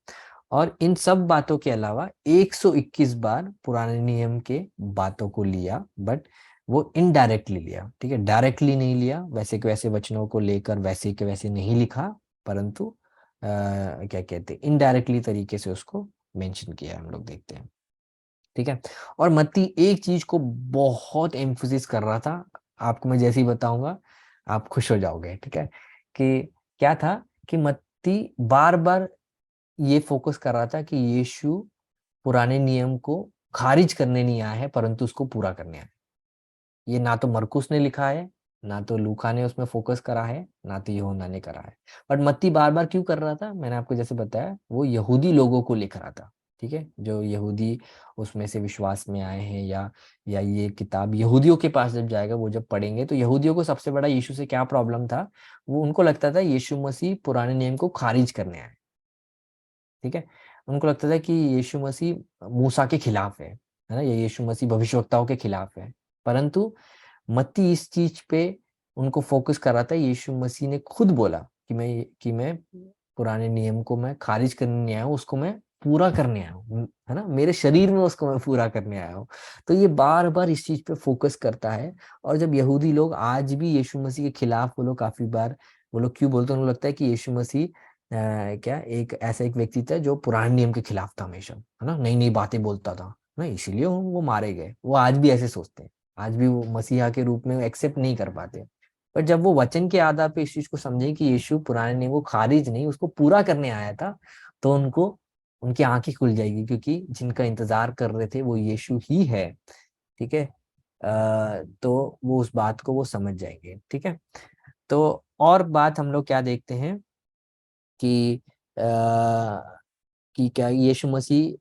और इन सब बातों के अलावा 121 बार पुराने नियम के बातों को लिया, बट वो इनडायरेक्टली लिया, ठीक है, डायरेक्टली नहीं लिया, वैसे के वैसे वचनों को लेकर वैसे के वैसे नहीं लिखा, परंतु क्या कहते हैं, इनडायरेक्टली तरीके से उसको मेंशन किया है, हम लोग देखते हैं, ठीक है। और मत्ती एक चीज को बहुत एम्फोसिस कर रहा था, आपको मैं जैसे ही बताऊंगा आप खुश हो जाओगे, ठीक है, कि क्या था कि मत्ती बार बार ये फोकस कर रहा था कि यीशु पुराने नियम को खारिज करने नहीं आया है, परंतु उसको पूरा करने आया है। ये ना तो मरकुस ने लिखा है, ना तो लूका ने उसमें फोकस करा है, ना तो यूहन्ना ने करा है। बट मत्ती बार बार क्यों कर रहा था? मैंने आपको जैसे बताया, वो यहूदी लोगों को लिख रहा था, ठीक है, जो यहूदी उसमें से विश्वास में आए हैं, या ये किताब यहूदियों के पास जब जाएगा, वो जब पढ़ेंगे, तो यहूदियों को सबसे बड़ा यीशु से क्या प्रॉब्लम था? वो उनको लगता था यीशु मसीह पुराने नियम को खारिज करने आए, ठीक है। उनको लगता था कि यीशु मसीह मूसा के खिलाफ है ना, या यीशु मसीह भविष्यवक्ताओं के खिलाफ है। परंतु मत्ती इस चीज पे उनको फोकस कर रहा था। यीशु मसीह ने खुद बोला कि मैं पुराने नियम को मैं खारिज करने नहीं आया हूँ, उसको मैं पूरा करने आया हूँ, है ना, मेरे शरीर में उसको मैं पूरा करने आया हूँ। तो ये बार बार इस चीज पे फोकस करता है। और जब यहूदी लोग आज भी यीशु मसीह के खिलाफ, वो लोग काफी बार, वो लोग क्यों बोलते हैं, उनको लगता है कि यीशु मसीह क्या एक ऐसा एक व्यक्ति था जो पुराने नियम के खिलाफ था हमेशा, है ना, नई नई बातें बोलता था ना, इसीलिए वो मारे गए। वो आज भी ऐसे सोचते हैं, आज भी वो मसीहा के रूप में एक्सेप्ट नहीं कर पाते। पर जब वो वचन के आधार पे इस चीज को समझे कि यीशु पुराने नियम को खारिज नहीं, उसको पूरा करने आया था, तो उनको उनकी आंखें खुल जाएगी, क्योंकि जिनका इंतजार कर रहे थे वो यीशु ही है, ठीक है। तो वो उस बात को वो समझ जाएंगे, ठीक है। तो और बात हम लोग क्या देखते हैं कि कि क्या यीशु मसीह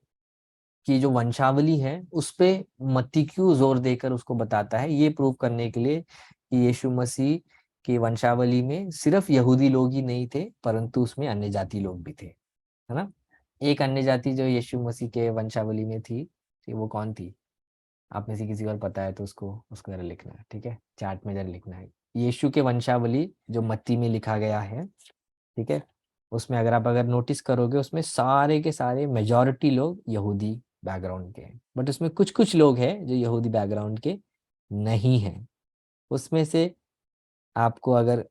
की जो वंशावली है उस पे मत्ती क्यों जोर देकर उसको बताता है? ये प्रूव करने के लिए कि यीशु मसीह की वंशावली में सिर्फ यहूदी लोग ही नहीं थे, परंतु उसमें अन्य जाति लोग भी थे, है ना। एक अन्य जाति जो यीशु मसीह के वंशावली में थी, वो कौन थी? आप में से किसी और पता है तो उसको उसको जरा लिखना है, ठीक है, चार्ट में जरा लिखना है। यीशु के वंशावली जो मत्ती में लिखा गया है, ठीक है, उसमें अगर आप अगर नोटिस करोगे, उसमें सारे के सारे मेजॉरिटी लोग यहूदी बैकग्राउंड के हैं, बट उसमें कुछ कुछ लोग हैं जो यहूदी बैकग्राउंड के नहीं हैं, उसमें से आपको अगर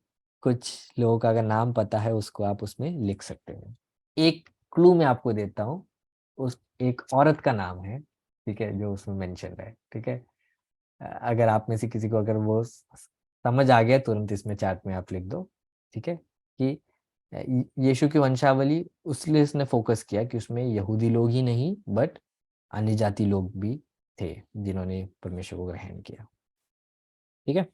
कुछ लोगों का अगर नाम पता है उसको आप उसमें लिख सकते हो। एक क्लू मैं आपको देता हूँ, उस एक औरत का नाम है, ठीक है, जो उसमें मेंशन है, ठीक है। अगर आप में से किसी को अगर वो समझ आ गया तुरंत इसमें चैट में आप लिख दो, ठीक है, कि यीशु की वंशावली उसलिए इसने फोकस किया कि उसमें यहूदी लोग ही नहीं बट अन्य जाति लोग भी थे जिन्होंने परमेश्वर को ग्रहण किया, ठीक है।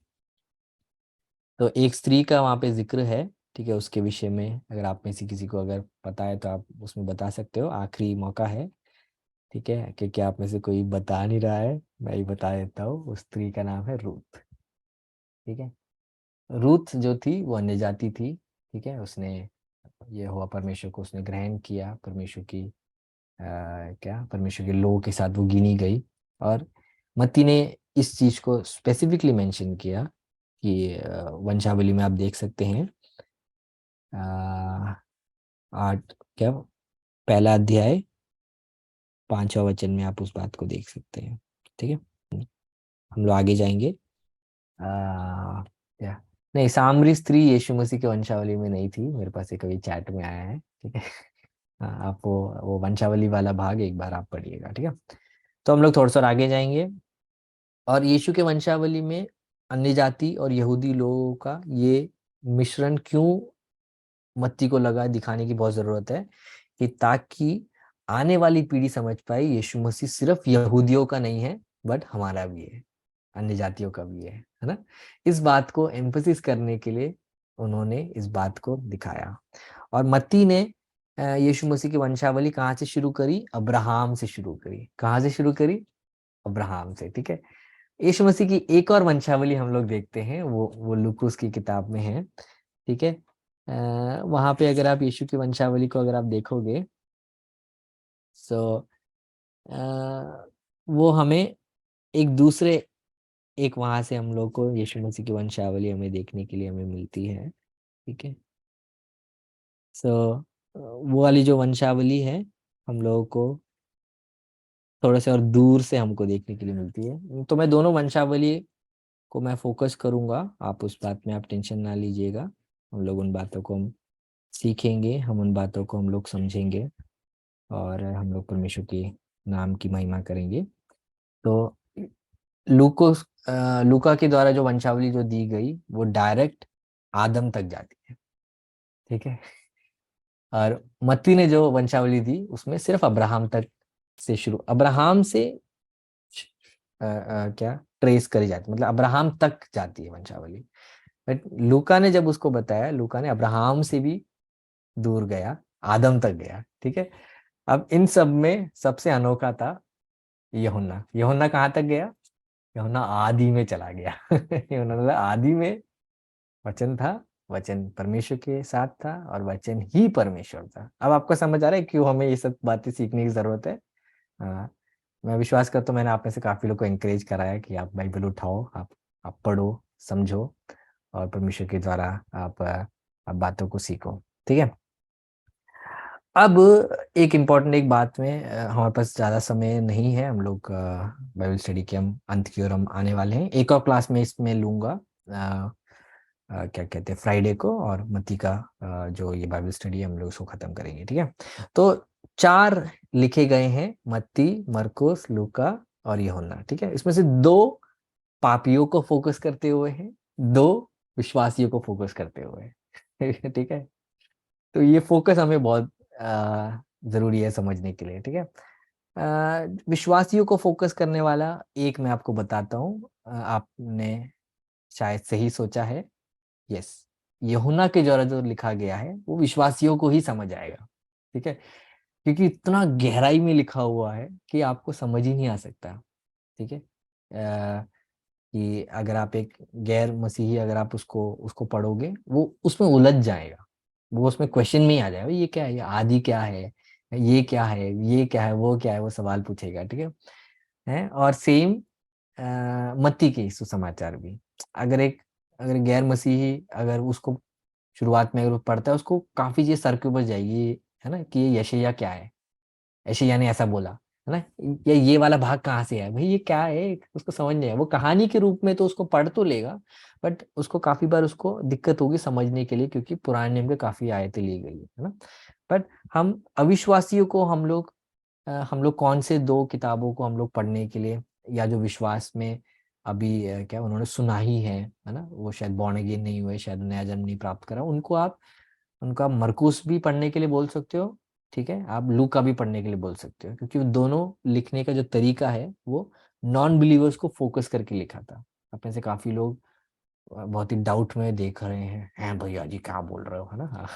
तो एक स्त्री का वहाँ पे जिक्र है, ठीक है, उसके विषय में अगर आप में से किसी को अगर पता है तो आप उसमें बता सकते हो, आखिरी मौका है, ठीक है, क्योंकि आप में से कोई बता नहीं रहा है, मैं ही बता देता हूँ। उस स्त्री का नाम है रूथ, ठीक है। रूथ जो थी वो अन्य जाति थी, ठीक है, उसने ये हुआ परमेश्वर को उसने ग्रहण किया, परमेश्वर की क्या परमेश्वर के लोगों के साथ वो गिनी गई। और मत्ती ने इस चीज को स्पेसिफिकली मेंशन किया कि वंशावली में आप देख सकते हैं, अ, आठ क्या पहला अध्याय 5वां वचन में आप उस बात को देख सकते हैं, ठीक है। हम लोग आगे जाएंगे। क्या नहीं, सामरी स्त्री यीशु मसीह के वंशावली में नहीं थी, मेरे पास एक अभी चैट में आया है, ठीक है। हाँ, आप वो वंशावली वाला भाग एक बार आप पढ़िएगा, ठीक है। तो हम लोग थोड़ा सा और आगे जाएंगे। और यीशु के वंशावली में अन्य जाति और यहूदी लोगों का ये मिश्रण क्यों मत्ती को लगा दिखाने की बहुत जरूरत है, कि ताकि आने वाली पीढ़ी समझ पाए यीशु मसीह सिर्फ यहूदियों का नहीं है बट हमारा भी है, अन्य जातियों का भी है ना। इस बात को एम्फसिस करने के लिए उन्होंने इस बात को दिखाया। और मत्ती ने यीशु मसीह की वंशावली कहाँ से शुरू करी? अब्राहम से शुरू करी। कहाँ से शुरू करी? अब्राहम से, ठीक है। यीशु मसीह की एक और वंशावली हम लोग देखते हैं, वो लूकूस की किताब में है, ठीक है। वहां पे अगर आप यीशु की वंशावली को अगर आप देखोगे, सो वो हमें एक दूसरे एक वहां से हम लोग को यीशु मसीह की वंशावली हमें देखने के लिए हमें मिलती है, ठीक है। सो वो वाली जो वंशावली है हम लोगों को थोड़े से और दूर से हमको देखने के लिए मिलती है। तो मैं दोनों वंशावली को मैं फोकस करूंगा, आप उस बात में आप टेंशन ना लीजिएगा। हम लोग उन बातों को हम सीखेंगे, हम उन बातों को हम लोग समझेंगे, और हम लोग परमेश्वर के नाम की महिमा करेंगे। तो लूकोस लूका के द्वारा जो वंशावली जो दी गई वो डायरेक्ट आदम तक जाती है, ठीक है। और मत्ती ने जो वंशावली दी उसमें सिर्फ अब्राहम तक से शुरू, अब्राहम से क्या ट्रेस करी जाती, मतलब अब्राहम तक जाती है वंशावली। बट लूका ने जब उसको बताया, लूका ने अब्राहम से भी दूर गया, आदम तक गया, ठीक है। अब इन सब में सबसे अनोखा था यूहन्ना। यूहन्ना कहाँ तक गया? यूहन्ना आदि में चला गया। यूहन्ना बोला, आदि में वचन था, वचन परमेश्वर के साथ था और वचन ही परमेश्वर था। अब आपको समझ आ रहा है क्यों हमें ये सब बातें सीखने की जरूरत है? हाँ, मैं विश्वास करता हूँ मैंने आप में से काफी लोग को एंकरेज कराया कि आप बाइबल उठाओ, आप पढ़ो, समझो, और परमेश्वर के द्वारा आप बातों को सीखो, ठीक है। अब एक इम्पॉर्टेंट एक बात में हमारे पास ज़्यादा समय नहीं है, हम लोग बाइबल स्टडी के हम अंत की ओर हम आने वाले हैं। एक और क्लास में इसमें लूंगा, क्या कहते हैं, फ्राइडे को, और मत्ती का जो ये बाइबल स्टडी है हम लोग उसको खत्म करेंगे, ठीक है। तो 4 लिखे गए हैं, मत्ती, मरकुस, लूका और यूहन्ना, ठीक है। इसमें से 2 पापियों को फोकस करते हुए हैं, 2 विश्वासियों को फोकस करते हुए हैं। ठीक है। तो ये फोकस हमें बहुत जरूरी है समझने के लिए, ठीक है। विश्वासियों को फोकस करने वाला एक मैं आपको बताता हूँ, आपने शायद सही सोचा है, यस, यूहन्ना के द्वारा जो लिखा गया है वो विश्वासियों को ही समझ आएगा, ठीक है, क्योंकि इतना गहराई में लिखा हुआ है कि आपको समझ ही नहीं आ सकता, ठीक है। कि अगर आप एक गैर मसीही अगर आप उसको उसको पढ़ोगे वो उसमें उलझ जाएगा, वो उसमें क्वेश्चन में ही आ जाएगा, ये क्या है, ये आदि क्या है, ये क्या है, ये क्या है, वो क्या है, वो सवाल पूछेगा, ठीक है। और सेम मत्ती के सुसमाचार भी, अगर एक अगर गैर मसीही अगर उसको शुरुआत में अगर वो पढ़ता है उसको काफी चीज सर के ऊपर जाएगी, है ना, कि ये यशायाह क्या है, यशायाह ने ऐसा बोला, है ना। ये वाला भाग कहाँ से है भाई, ये क्या है, उसको समझ नहीं है। वो कहानी के रूप में तो उसको पढ़ तो लेगा, बट उसको काफी बार उसको दिक्कत होगी समझने के लिए, क्योंकि पुराने नियम के काफी आयतें ली गई है ना। बट हम अविश्वासियों को हम लोग कौन से दो किताबों को हम लोग पढ़ने के लिए, या जो विश्वास में अभी क्या उन्होंने सुना ही है ना, वो शायद बॉर्न अगेन नहीं हुए, शायद नया जन्म नहीं प्राप्त करा, उनको आप उनका मरकुस भी पढ़ने के लिए बोल सकते हो, ठीक है। आप लूका भी पढ़ने के लिए बोल सकते हो, क्योंकि वो दोनों लिखने का जो तरीका है वो नॉन बिलीवर्स को फोकस करके लिखा था। आप में से काफी लोग बहुत ही डाउट में देख रहे हैं भैया जी क्या बोल रहे हो, है ना। हाँ,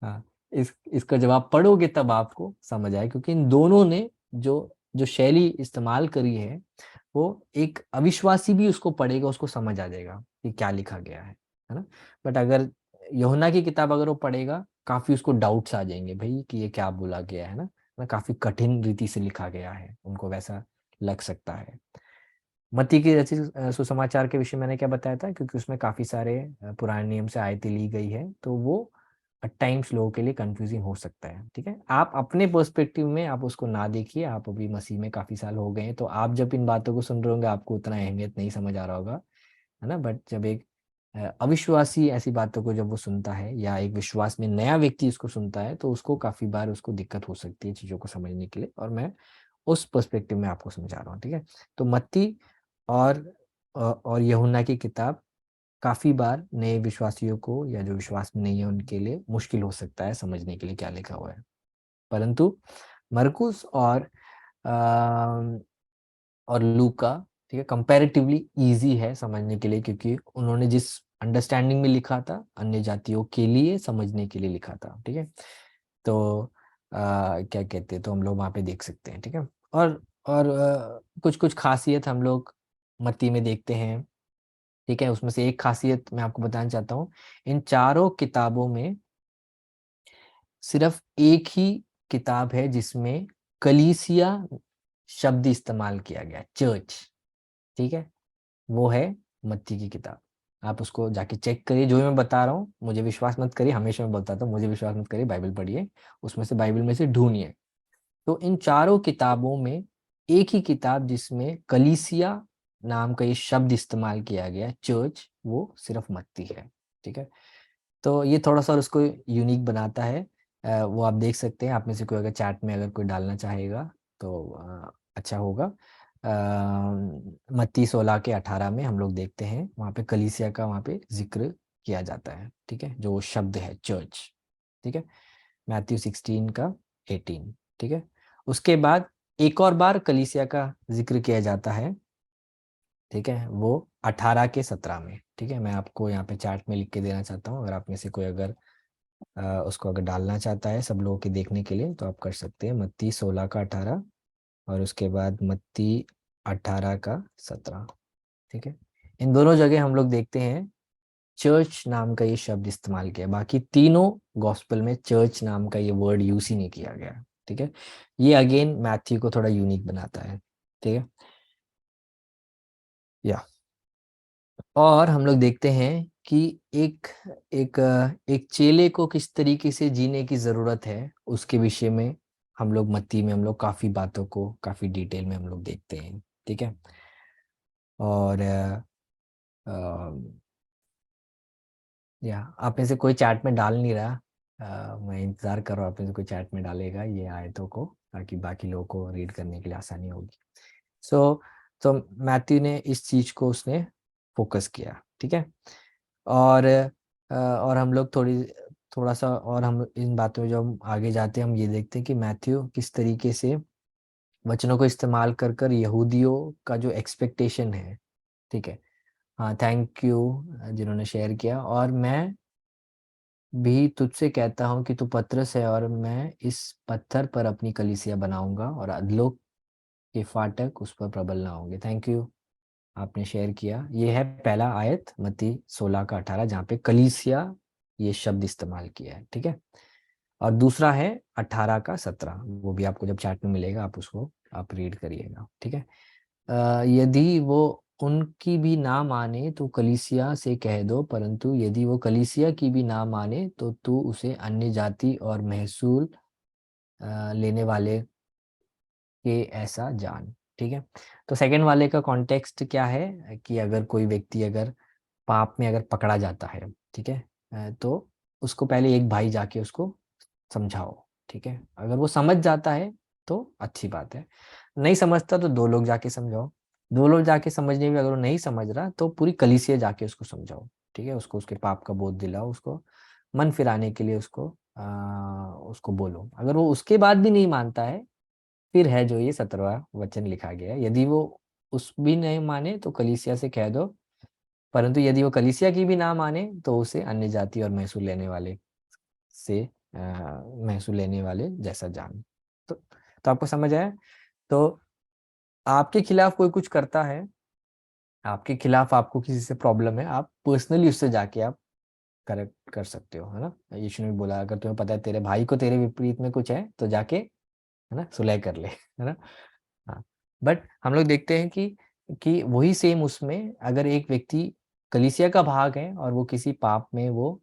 हाँ। इसका जवाब पढ़ोगे तब आपको समझ आए, क्योंकि इन दोनों ने जो जो शैली इस्तेमाल करी है, वो एक अविश्वासी भी उसको पढ़ेगा, उसको समझ आ जाएगा कि क्या लिखा गया है ना। बट अगर यूहन्ना की किताब अगर वो पढ़ेगा, काफी उसको डाउट्स आ जाएंगे भाई कि ये क्या बोला गया है ना, काफी कठिन रीति से लिखा गया है, उनको वैसा लग सकता है। मत्ती की रचित सुसमाचार के विषय मैंने क्या बताया था, क्योंकि उसमें काफी सारे पुराने नियम से आयतें ली गई है, तो वो एट टाइम्स लोगों के लिए कंफ्यूजिंग हो सकता है, ठीक है। आप अपने पर्सपेक्टिव में आप उसको ना देखिए, आप अभी मसीह में काफी साल हो गए हैं, तो आप जब इन बातों को सुन रहे होंगे आपको उतना अहमियत नहीं समझ आ रहा होगा, है ना। बट जब एक अविश्वासी ऐसी बातों को जब वो सुनता है, या एक विश्वास में नया व्यक्ति इसको सुनता है, तो उसको काफी बार उसको दिक्कत हो सकती है चीजों को समझने के लिए, और मैं उस पर्सपेक्टिव में आपको समझा रहा हूँ, ठीक है। तो मत्ती और और यूहन्ना की किताब काफी बार नए विश्वासियों को, या जो विश्वास में नहीं है उनके लिए मुश्किल हो सकता है समझने के लिए क्या लिखा हुआ है। परंतु मरकुस और लूका, ठीक है, कंपैरेटिवली इजी है समझने के लिए, क्योंकि उन्होंने जिस अंडरस्टैंडिंग में लिखा था अन्य जातियों के लिए समझने के लिए लिखा था, ठीक है। तो क्या कहते हैं, तो हम लोग वहाँ पे देख सकते हैं, ठीक है। और कुछ कुछ खासियत हम लोग मत्ती में देखते हैं, ठीक है। उसमें से एक खासियत मैं आपको बताना चाहता हूँ, इन चारों किताबों में सिर्फ एक ही किताब है जिसमें कलीसिया शब्द इस्तेमाल किया गया, चर्च, ठीक है। वो है मत्ती की किताब। आप उसको जाके चेक करिए, जो भी मैं बता रहा हूँ मुझे विश्वास मत करिए, हमेशा मैं बताता हूँ मुझे विश्वास मत करिए, बाइबल पढ़िए, उसमें से बाइबल में से ढूंढिए। तो इन चारों किताबों में एक ही किताब जिसमें कलीसिया नाम का ये शब्द इस्तेमाल किया गया, चर्च, वो सिर्फ मत्ती है, ठीक है। तो ये थोड़ा सा उसको यूनिक बनाता है। वो आप देख सकते हैं, आप में से कोई अगर चैट में अगर कोई डालना चाहेगा तो अच्छा होगा। मत्ती 16 के 18 में हम लोग देखते हैं, वहाँ पे कलीसिया का वहाँ पे जिक्र किया जाता है, ठीक है, जो शब्द है चर्च, ठीक है। मैथ्यू 16 का 18, ठीक है। उसके बाद एक और बार कलीसिया का जिक्र किया जाता है, ठीक है, वो 18 के 17 में, ठीक है। मैं आपको यहाँ पे चार्ट में लिख के देना चाहता हूँ, अगर आप में से कोई अगर उसको अगर डालना चाहता है सब लोगों के देखने के लिए, तो आप कर सकते हैं। मत्ती 16 का 18, और उसके बाद मत्ती 18 का 17, ठीक है। इन दोनों जगह हम लोग देखते हैं चर्च नाम का ये शब्द इस्तेमाल किया, बाकी तीनों गॉस्पेल में चर्च नाम का ये वर्ड यूज ही नहीं किया गया, ठीक है। ये अगेन मैथ्यू को थोड़ा यूनिक बनाता है, ठीक है। या और हम लोग देखते हैं कि एक एक एक चेले को किस तरीके से जीने की जरूरत है, उसके विषय में हम लोग मत्ती में हम लोग काफी बातों को काफी डिटेल में हम लोग देखते हैं, ठीक है। और या आप में से कोई चैट में डाल नहीं रहा, मैं इंतजार कर रहा हूँ आप में से कोई चैट में डालेगा ये आयतों को, ताकि बाकी लोगों को रीड करने के लिए आसानी होगी। सो तो मैथ्यू ने इस चीज को उसने फोकस किया, ठीक है। और हम लोग थोड़ा सा और हम इन बातों में जो हम आगे जाते हैं, हम ये देखते हैं कि मैथ्यू किस तरीके से वचनों को इस्तेमाल कर कर यहूदियों का जो एक्सपेक्टेशन है, ठीक है। हाँ, थैंक यू जिन्होंने शेयर किया। और मैं भी तुझसे कहता हूँ कि तू पतरस है, और मैं इस पत्थर पर अपनी कलीसिया बनाऊंगा, और अधलोक के फाटक उस पर प्रबल ना होंगे। थैंक यू, आपने शेयर किया। ये है पहला आयत मत्ती 16 का 18, जहाँ पे कलीसिया ये शब्द इस्तेमाल किया है, ठीक है। और दूसरा है 18 का 17, वो भी आपको जब चैट में मिलेगा आप उसको आप रीड करिएगा, ठीक है। यदि वो उनकी भी ना माने तो कलीसिया से कह दो, परंतु यदि वो कलीसिया की भी ना माने तो तू उसे अन्य जाति और महसूल लेने वाले कि ऐसा जान। ठीक है। तो सेकंड वाले का कॉन्टेक्स्ट क्या है कि अगर कोई व्यक्ति अगर पाप में अगर पकड़ा जाता है, ठीक है, तो उसको पहले एक भाई जाके उसको समझाओ। ठीक है, अगर वो समझ जाता है तो अच्छी बात है, नहीं समझता तो दो लोग जाके समझाओ। दो लोग जाके समझने में अगर वो नहीं समझ रहा तो पूरी कलीसिया जाके उसको समझाओ। ठीक है, उसको उसके पाप का बोध दिलाओ, उसको मन फिराने के लिए उसको बोलो। अगर वो उसके बाद भी नहीं मानता है, फिर है जो ये 17वां वचन लिखा गया है, यदि वो उस भी नहीं माने तो कलीसिया से कह दो, परंतु यदि वो कलीसिया की भी ना माने तो उसे अन्य जाति और महसूल लेने वाले जैसा जान। तो आपको समझ आया। तो आपके खिलाफ कोई कुछ करता है, आपके खिलाफ आपको किसी से प्रॉब्लम है, आप पर्सनली उससे जाके आप करेक्ट कर सकते हो, है ना। यीशु ने भी बोला अगर तुम्हें पता है तेरे भाई को तेरे विपरीत में कुछ है तो जाके, है ना, सुलह कर ले, है ना। हाँ। बट हम लोग देखते हैं कि वही सेम उसमें अगर एक व्यक्ति कलीसिया का भाग है और वो किसी पाप में वो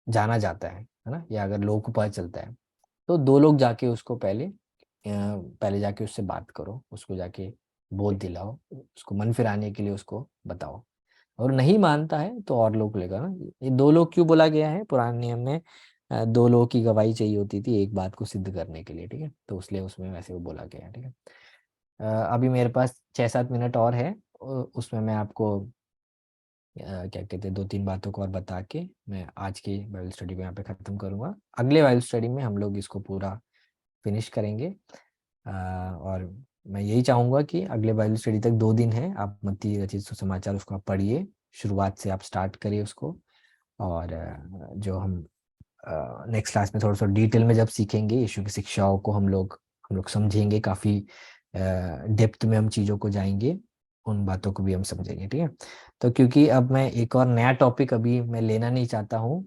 जाना जाता है ना, या अगर लोगों को पता चलता है, तो दो लोग जाके उसको पहले जाके उससे बात करो, उसको जाके बोध दिलाओ, उसको मन फिराने के लिए उसको बताओ। और नहीं मानता है तो और लोग लेगा ना। ये दो लोग क्यों बोला गया है पुराने नियम में, दो लोगों की गवाही चाहिए होती थी एक बात को सिद्ध करने के लिए। ठीक है, तो इसलिए उसमें वैसे वो बोला गया है। ठीक है। अभी मेरे पास 6-7 मिनट और है, उसमें मैं आपको क्या कहते हैं 2-3 बातों को और बता के मैं आज की बाइबल स्टडी को यहाँ पे खत्म करूंगा। अगले बाइबल स्टडी में हम लोग इसको पूरा फिनिश करेंगे। और मैं यही चाहूंगा कि अगले बाइबल स्टडी तक 2 दिन है, आप मत्ती रचित सुसमाचार उसको आप पढ़िए, शुरुआत से आप स्टार्ट करिए उसको। और जो हम नेक्स्ट क्लास में थोड़ा सा डिटेल में जब सीखेंगे यीशु की शिक्षाओं को हम लोग समझेंगे, काफ़ी डेप्थ में हम चीज़ों को जाएंगे, उन बातों को भी हम समझेंगे। ठीक है। तो क्योंकि अब मैं एक और नया टॉपिक अभी मैं लेना नहीं चाहता हूँ,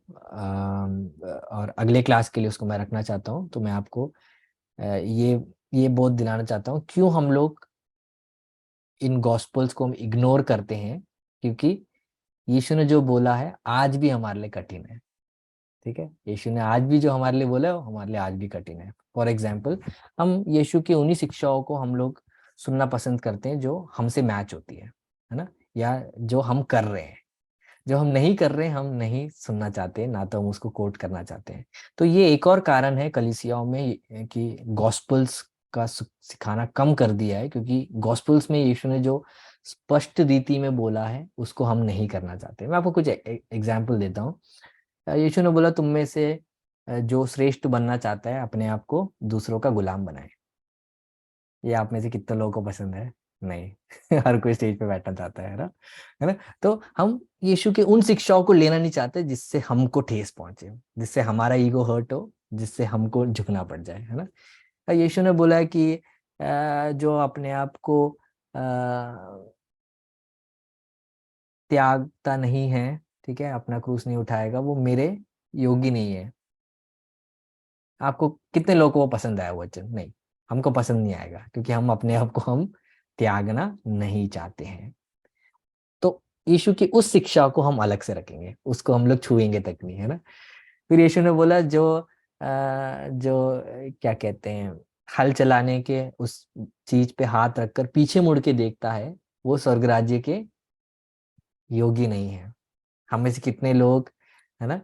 और अगले क्लास के लिए उसको मैं रखना चाहता हूँ, तो मैं आपको ये बोध दिलाना चाहता हूँ क्यों हम लोग इन गॉस्पल्स को हम इग्नोर करते हैं, क्योंकि यीशु ने जो बोला है आज भी हमारे लिए कठिन है। ठीक है, यीशु ने आज भी जो हमारे लिए बोला है वो हमारे लिए आज भी कठिन है। फॉर एग्जाम्पल, हम यीशु की उन्हीं शिक्षाओं को हम लोग सुनना पसंद करते हैं जो हमसे मैच होती है ना, या जो हम कर रहे हैं। जो हम नहीं कर रहे हैं हम नहीं सुनना चाहते, ना तो हम उसको कोट करना चाहते हैं। तो ये एक और कारण है कलीसियाओं में कि गॉस्पल्स का सिखाना कम कर दिया है, क्योंकि गॉस्पल्स में यीशु ने जो स्पष्ट रीति में बोला है उसको हम नहीं करना चाहते। मैं आपको कुछ एग्जाम्पल देता हूँ। यीशु ने बोला तुम में से जो श्रेष्ठ बनना चाहता है अपने आप को दूसरों का गुलाम बनाए। ये आप में से कितने लोगों को पसंद है? नहीं। हर कोई स्टेज पे बैठना चाहता है ना। तो हम यीशु के उन शिक्षाओं को लेना नहीं चाहते जिससे हमको ठेस पहुंचे, जिससे हमारा ईगो हर्ट हो, जिससे हमको झुकना पड़ जाए, है ना। यीशु ने बोला है कि जो अपने आप को त्यागता नहीं है, ठीक है, अपना क्रूस नहीं उठाएगा, वो मेरे योगी नहीं है। आपको कितने लोगों को वो पसंद आया वो वचन? नहीं, हमको पसंद नहीं आएगा, क्योंकि हम अपने आप को हम त्यागना नहीं चाहते हैं। तो यीशु की उस शिक्षा को हम अलग से रखेंगे, उसको हम लोग छुएंगे तक नहीं, है ना। फिर यीशु ने बोला जो क्या कहते हैं हल चलाने के उस चीज पे हाथ रखकर पीछे मुड़ के देखता है वो स्वर्ग राज्य के योगी नहीं है। हम में से कितने लोग, है ना,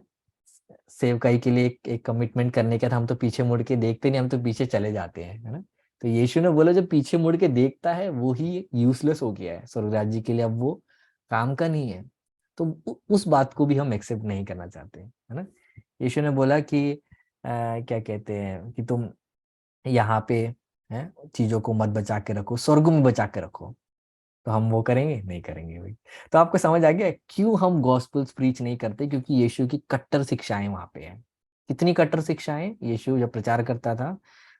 सेवकाई के लिए एक कमिटमेंट करने का था, हम तो पीछे मुड़ के देखते नहीं, हम तो पीछे चले जाते हैं, है ना। तो यीशु ने बोला जो पीछे मुड़ के देखता है वो ही यूजलेस हो गया है स्वर्ग राज्य के लिए, अब वो काम का नहीं है। तो उस बात को भी हम एक्सेप्ट नहीं करना चाहते, है ना। यीशु ने बोला कि क्या कहते हैं कि तुम यहाँ पे है चीजों को मत बचा के रखो, स्वर्ग में बचा के रखो। तो हम वो करेंगे? नहीं करेंगे भाई। तो आपको समझ आ गया क्यों हम गॉस्पेल्स प्रीच नहीं करते? क्योंकि यीशु की कट्टर शिक्षाएं वहां पे हैं। कितनी कट्टर शिक्षाएं! यीशु जब प्रचार करता था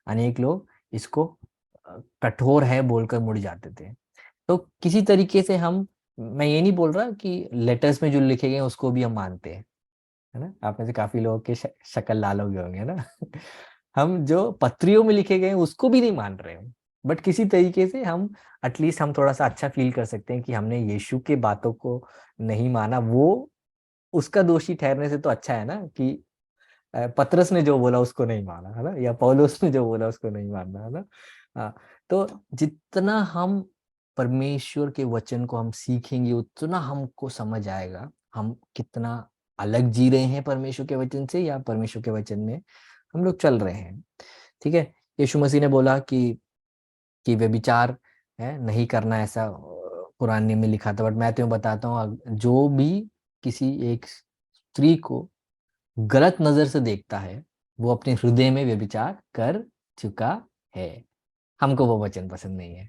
अनेक लोग इसको कठोर है बोलकर मुड़ जाते थे। तो किसी तरीके से मैं ये नहीं बोल रहा कि लेटर्स में जो लिखे गए हैं उसको भी हम मानते हैं, है ना। आप में से काफी लोगों के शक्ल लाल हो गए होंगे ना। हम जो पत्रियों में लिखे गए हैं उसको भी नहीं मान रहे हैं, बट किसी तरीके से हम एटलीस्ट हम थोड़ा सा अच्छा फील कर सकते हैं कि हमने यीशु के बातों को नहीं माना। वो उसका दोषी ठहरने से तो अच्छा है ना कि पतरस ने जो बोला उसको नहीं माना, है ना, या पौलुस ने जो बोला उसको नहीं मानना, है ना। हाँ, तो जितना हम परमेश्वर के वचन को हम सीखेंगे उतना हमको समझ आएगा हम कितना अलग जी रहे हैं परमेश्वर के वचन से, या परमेश्वर के वचन में हम लोग चल रहे हैं। ठीक है। यीशु मसीह ने बोला कि व्यभिचार है नहीं करना, ऐसा पुराने नियम में लिखा था, बट मैं तुम्हें बताता हूँ, जो भी किसी एक स्त्री को गलत नजर से देखता है वो अपने हृदय में व्यभिचार कर चुका है। हमको वो वचन पसंद नहीं है।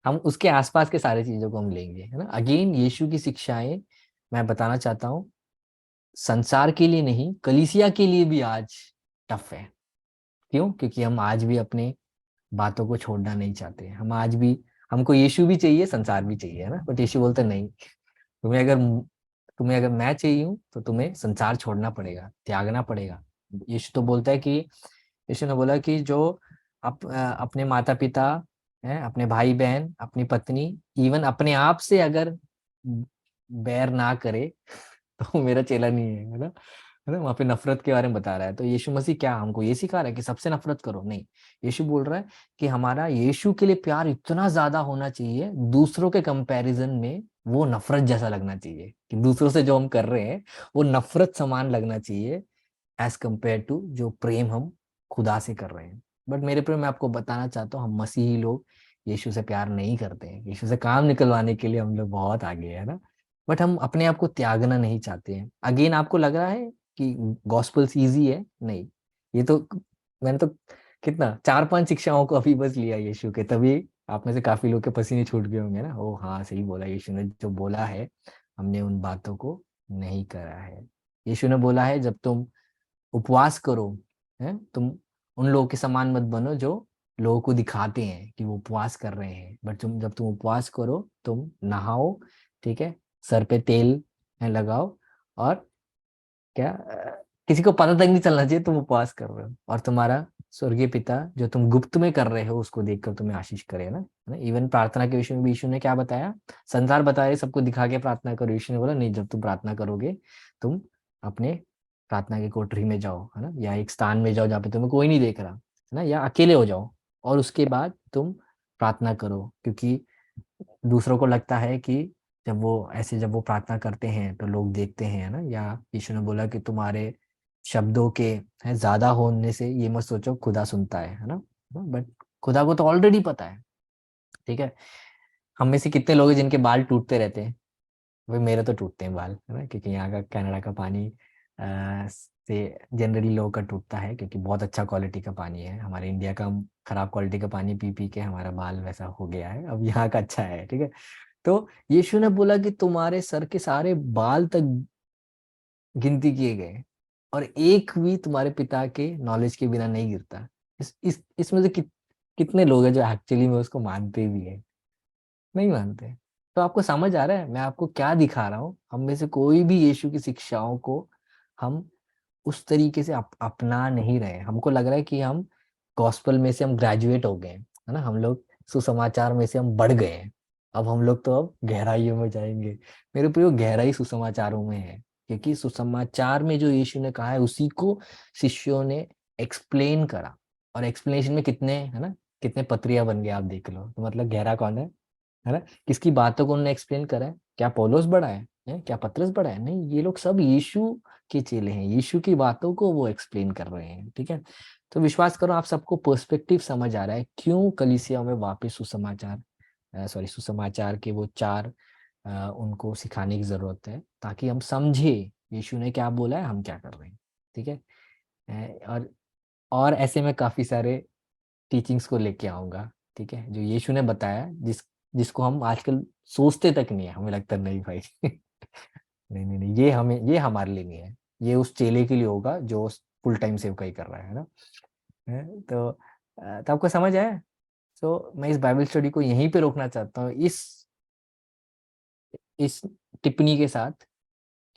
हम उसके आसपास के सारे चीजों को हम लेंगे, है ना। अगेन यीशु की शिक्षाएं, मैं बताना चाहता हूँ, संसार के लिए नहीं, कलीसिया के लिए भी आज टफ है। क्यों? क्योंकि हम आज भी अपने बातों को छोड़ना नहीं चाहते। हम आज भी, हमको यीशु भी चाहिए, संसार भी चाहिए, है ना। बट यीशु बोलते नहीं, तुम्हें अगर तुम्हें अगर मैं चाहिए हूँ तो तुम्हें संसार छोड़ना पड़ेगा, त्यागना पड़ेगा। यीशु तो बोलता है कि, यीशु ने बोला कि जो अपने माता पिता है, अपने भाई बहन, अपनी पत्नी, इवन अपने आप से अगर बैर ना करे तो मेरा चेला नहीं है ना। है ना, वहां पे नफरत के बारे में बता रहा है। तो यीशु मसीह क्या हमको ये सिखा रहा है कि सबसे नफरत करो? नहीं। यीशु बोल रहा है कि हमारा यीशु के लिए प्यार इतना ज्यादा होना चाहिए, दूसरों के कंपैरिजन में वो नफरत जैसा लगना चाहिए, कि दूसरों से जो हम कर रहे हैं वो नफरत समान लगना चाहिए, एज कंपेयर टू जो प्रेम हम खुदा से कर रहे हैं। बट मेरे प्रेम, मैं आपको बताना चाहता हूँ, हम मसीही लोग यीशु से प्यार नहीं करते हैं। यीशु से काम निकलवाने के लिए हम लोग बहुत आगे है ना। बट हम अपने आप को त्यागना नहीं चाहते हैं। अगेन आपको लग रहा है कि गॉस्पल्स इजी है? नहीं। ये तो मैंने तो कितना 4-5 शिक्षाओं को अभी बस लिया यीशु के, तभी आप में से काफी लोग के पसीने छूट गए होंगे ना। ओ हाँ, सही बोला, यीशु ने जो बोला है हमने उन बातों को नहीं करा है। यीशु ने बोला है जब तुम उपवास करो, है, तुम उन लोगों के समान मत बनो जो लोगों को दिखाते हैं कि वो उपवास कर रहे हैं। बट जब तुम उपवास करो, तुम नहाओ, ठीक है, सर पे तेल है लगाओ, और क्या किसी को पता तक नहीं चलना चाहिए तुम उपवास कर रहे हो, और तुम्हारा स्वर्गीय पिता जो तुम गुप्त में कर रहे हो उसको देखकर तुम्हें आशीष करे ना, है ना। इवन प्रार्थना के विषय में भी यीशु ने क्या बताया? संसार बता रहे सबको दिखा के प्रार्थना करो, यीशु ने बोला नहीं, जब तुम प्रार्थना करोगे तुम अपने प्रार्थना की कोठरी में जाओ, है ना, या एक स्थान में जाओ जहाँ पे तुम्हें कोई नहीं देख रहा, है ना, या अकेले हो जाओ, और उसके बाद तुम प्रार्थना करो। क्योंकि दूसरों को लगता है कि जब वो प्रार्थना करते हैं तो लोग देखते हैं, है ना। या यीशु ने बोला कि तुम्हारे शब्दों के है ज्यादा होने से ये मत सोचो खुदा सुनता है ना। बट खुदा को तो ऑलरेडी पता है। ठीक है। हम में से कितने लोग हैं जिनके बाल टूटते रहते हैं? भाई मेरे तो टूटते हैं बाल, है ना, क्योंकि यहाँ का कनाडा का पानी से जनरली लोगों का टूटता है, क्योंकि बहुत अच्छा क्वालिटी का पानी है। हमारे इंडिया का खराब क्वालिटी का पानी पी पी के हमारा बाल वैसा हो गया है, अब यहाँ का अच्छा है। ठीक है। तो यीशु ने बोला कि तुम्हारे सर के सारे बाल तक गिनती किए गए, और एक भी तुम्हारे पिता के नॉलेज के बिना नहीं गिरता। इसमें से कितने लोग हैं जो एक्चुअली में उसको मानते भी है? नहीं मानते। तो आपको समझ आ रहा है मैं आपको क्या दिखा रहा हूँ? हम में से कोई भी यीशु की शिक्षाओं को हम उस तरीके से अपना नहीं रहे। हमको लग रहा है कि हम गॉस्पल में से हम ग्रेजुएट हो गए हैं, है ना, हम लोग सुसमाचार में से हम बढ़ गए हैं। अब हम लोग तो अब गहराइयों में जाएंगे। मेरे प्रियो, गहराई सुसमाचारों में है, क्योंकि सुसमाचार में जो यीशु ने कहा है उसी को शिष्यों ने एक्सप्लेन करा। और एक्सप्लेनेशन में कितने, है ना, कितने पत्रियां बन गए आप देख लो। तो मतलब गहरा कौन है ना, किसकी बातों को उन्होंने एक्सप्लेन करा है? क्या पौलुस बड़ा है? क्या पतरस बड़ा है? नहीं, ये लोग सब यीशु के चेले हैं, यीशु की बातों को वो एक्सप्लेन कर रहे हैं। ठीक है। तो विश्वास करो आप सबको पर्सपेक्टिव समझ आ रहा है क्यों कलीसिया में वापस सुसमाचार के वो चार उनको सिखाने की जरूरत है, ताकि हम समझे यीशु ने क्या बोला है, हम क्या कर रहे हैं। ठीक है। और ऐसे में काफी सारे टीचिंग्स को लेके आऊंगा, ठीक है, जो यीशु ने बताया, जिसको हम आजकल सोचते तक नहीं है, हमें लगता है नहीं भाई नहीं नहीं नहीं, ये हमारे लिए नहीं है, ये उस चेले के लिए होगा जो फुल टाइम सेवकाई कर रहा है ना। तो आपको समझ आया? तो मैं इस बाइबल स्टडी को यहीं पे रोकना चाहता हूँ, इस टिप्पणी के साथ,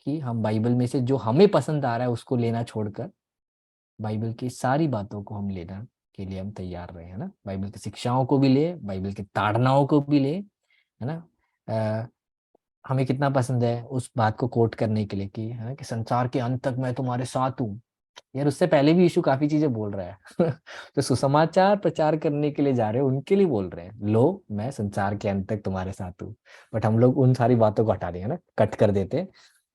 कि हम बाइबल में से जो हमें पसंद आ रहा है उसको लेना छोड़कर बाइबल की सारी बातों को हम लेना के लिए हम तैयार रहे, है ना। बाइबल की शिक्षाओं को भी ले, बाइबल की ताड़नाओं को भी ले, है ना। अ, हमें कितना पसंद है उस बात को कोट करने के लिए कि, है ना, कि संसार के अंत तक मैं तुम्हारे साथ हूँ। यार उससे पहले भी यीशु काफी चीजें बोल रहा है। तो सुसमाचार प्रचार करने के लिए जा रहे हो उनके लिए बोल रहे हैं, लो मैं संसार के अंत तक तुम्हारे साथ हूँ। बट हम लोग उन सारी बातों को हटा देंगे ना, कट कर देते हैं,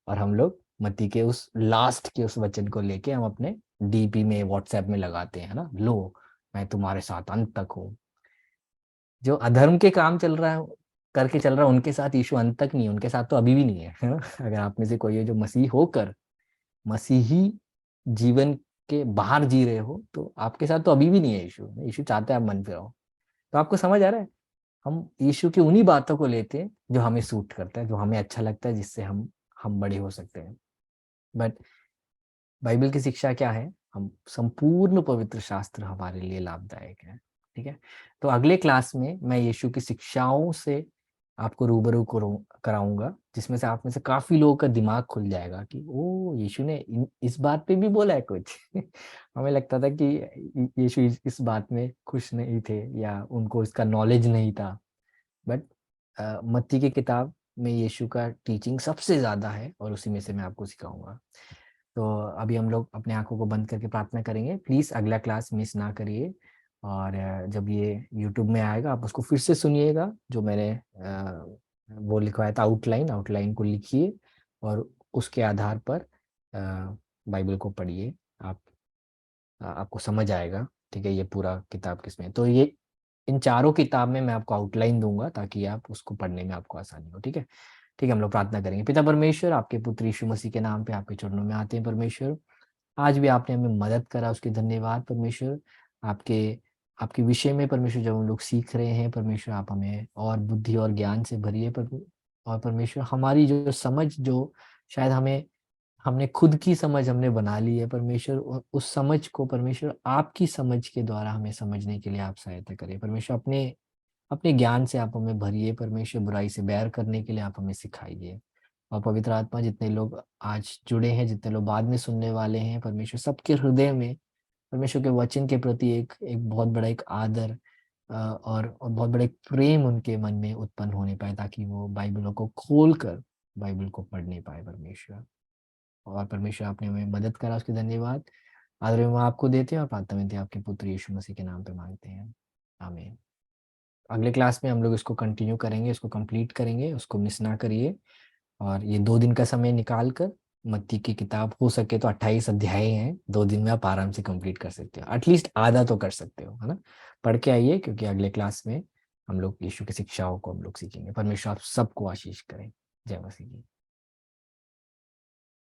और हम लोग मत्ती के उस लास्ट के उस वचन को लेके हम अपने डीपी में व्हाट्सएप में लगाते हैं ना, लो मैं तुम्हारे साथ अंत तक हूँ। जो अधर्म के काम चल रहा है, करके चल रहा है, उनके साथ यीशु अंत तक नहीं है, उनके साथ तो अभी भी नहीं है ना? अगर आप में से कोई है जो मसीह होकर मसीही जीवन के बाहर जी रहे हो, तो आपके साथ तो अभी भी नहीं है यीशु। यीशु चाहते हैं आप मन फिराओ। तो आपको समझ आ रहा है, हम यीशु की उन्हीं बातों को लेते हैं जो हमें सूट करता है, जो हमें अच्छा लगता है, जिससे हम बड़े हो सकते हैं। बट बाइबल की शिक्षा क्या है? हम संपूर्ण पवित्र शास्त्र हमारे लिए लाभदायक है। ठीक है। तो अगले क्लास में मैं यीशु की शिक्षाओं से आपको रूबरू कराऊंगा, जिसमें से आप में से काफी लोगों का दिमाग खुल जाएगा कि ओ यीशु ने इस बात पे भी बोला है कुछ। हमें लगता था कि यीशु इस बात में खुश नहीं थे या उनको इसका नॉलेज नहीं था। बट मत्ती की किताब में यीशु का टीचिंग सबसे ज्यादा है, और उसी में से मैं आपको सिखाऊंगा। तो अभी हम लोग अपने आंखों को बंद करके प्रार्थना करेंगे। प्लीज अगला क्लास मिस ना करिए। और जब ये यूट्यूब में आएगा आप उसको फिर से सुनिएगा, जो मैंने वो लिखवाया था आउटलाइन, आउटलाइन को लिखिए और उसके आधार पर बाइबल को पढ़िए। आप आपको समझ आएगा। ठीक है, ये पूरा किताब किसमें है। तो ये इन चारों किताब में मैं आपको आउटलाइन दूंगा ताकि आप उसको पढ़ने में आपको आसानी हो। ठीक है। ठीक है, हम लोग प्रार्थना करेंगे। पिता परमेश्वर, आपके पुत्र यीशु मसीह के नाम पे आपके चरणों में आते हैं परमेश्वर। आज भी आपने हमें मदद करा, उसके धन्यवाद परमेश्वर। आपके आपके विषय में परमेश्वर जब हम लोग सीख रहे हैं परमेश्वर, आप हमें और बुद्धि और ज्ञान से भरिए और परमेश्वर हमारी जो समझ, जो शायद हमने खुद की समझ हमने बना ली है परमेश्वर, उस समझ को परमेश्वर आपकी समझ के द्वारा हमें समझने के लिए आप सहायता करिए परमेश्वर। अपने अपने ज्ञान से आप हमें भरिए परमेश्वर, बुराई से बैर करने के लिए आप हमें सिखाइए। और पवित्र आत्मा, जितने लोग आज जुड़े हैं, जितने लोग बाद में सुनने वाले हैं परमेश्वर, सबके हृदय में परमेश्वर के वचन के प्रति एक एक बहुत बड़ा एक आदर और बहुत बड़ा एक प्रेम उनके मन में उत्पन्न होने पाए, ताकि वो बाइबलों को खोल कर बाइबल को पढ़ने पाए परमेश्वर। और परमेश्वर आपने हमें मदद करा, उसके धन्यवाद। आदर हम आपको देते हैं और प्रार्थना विनती आपके पुत्र यीशु मसीह के नाम पे मांगते हैं, आमीन। अगले क्लास में हम लोग इसको कंटिन्यू करेंगे, इसको कंप्लीट करेंगे, उसको मिस ना करिए। और ये 2 दिन का समय निकाल कर मत्ती की किताब, हो सके तो 28 अध्याय हैं, 2 दिन में आप आराम से कंप्लीट कर सकते हो, एटलीस्ट आधा तो कर सकते हो, है ना? पढ़ के आइए, क्योंकि अगले क्लास में हम लोग यीशु की शिक्षाओं को हम लोग सीखेंगे। परमेश्वर आप सबको आशीष करें। जय मसीह की।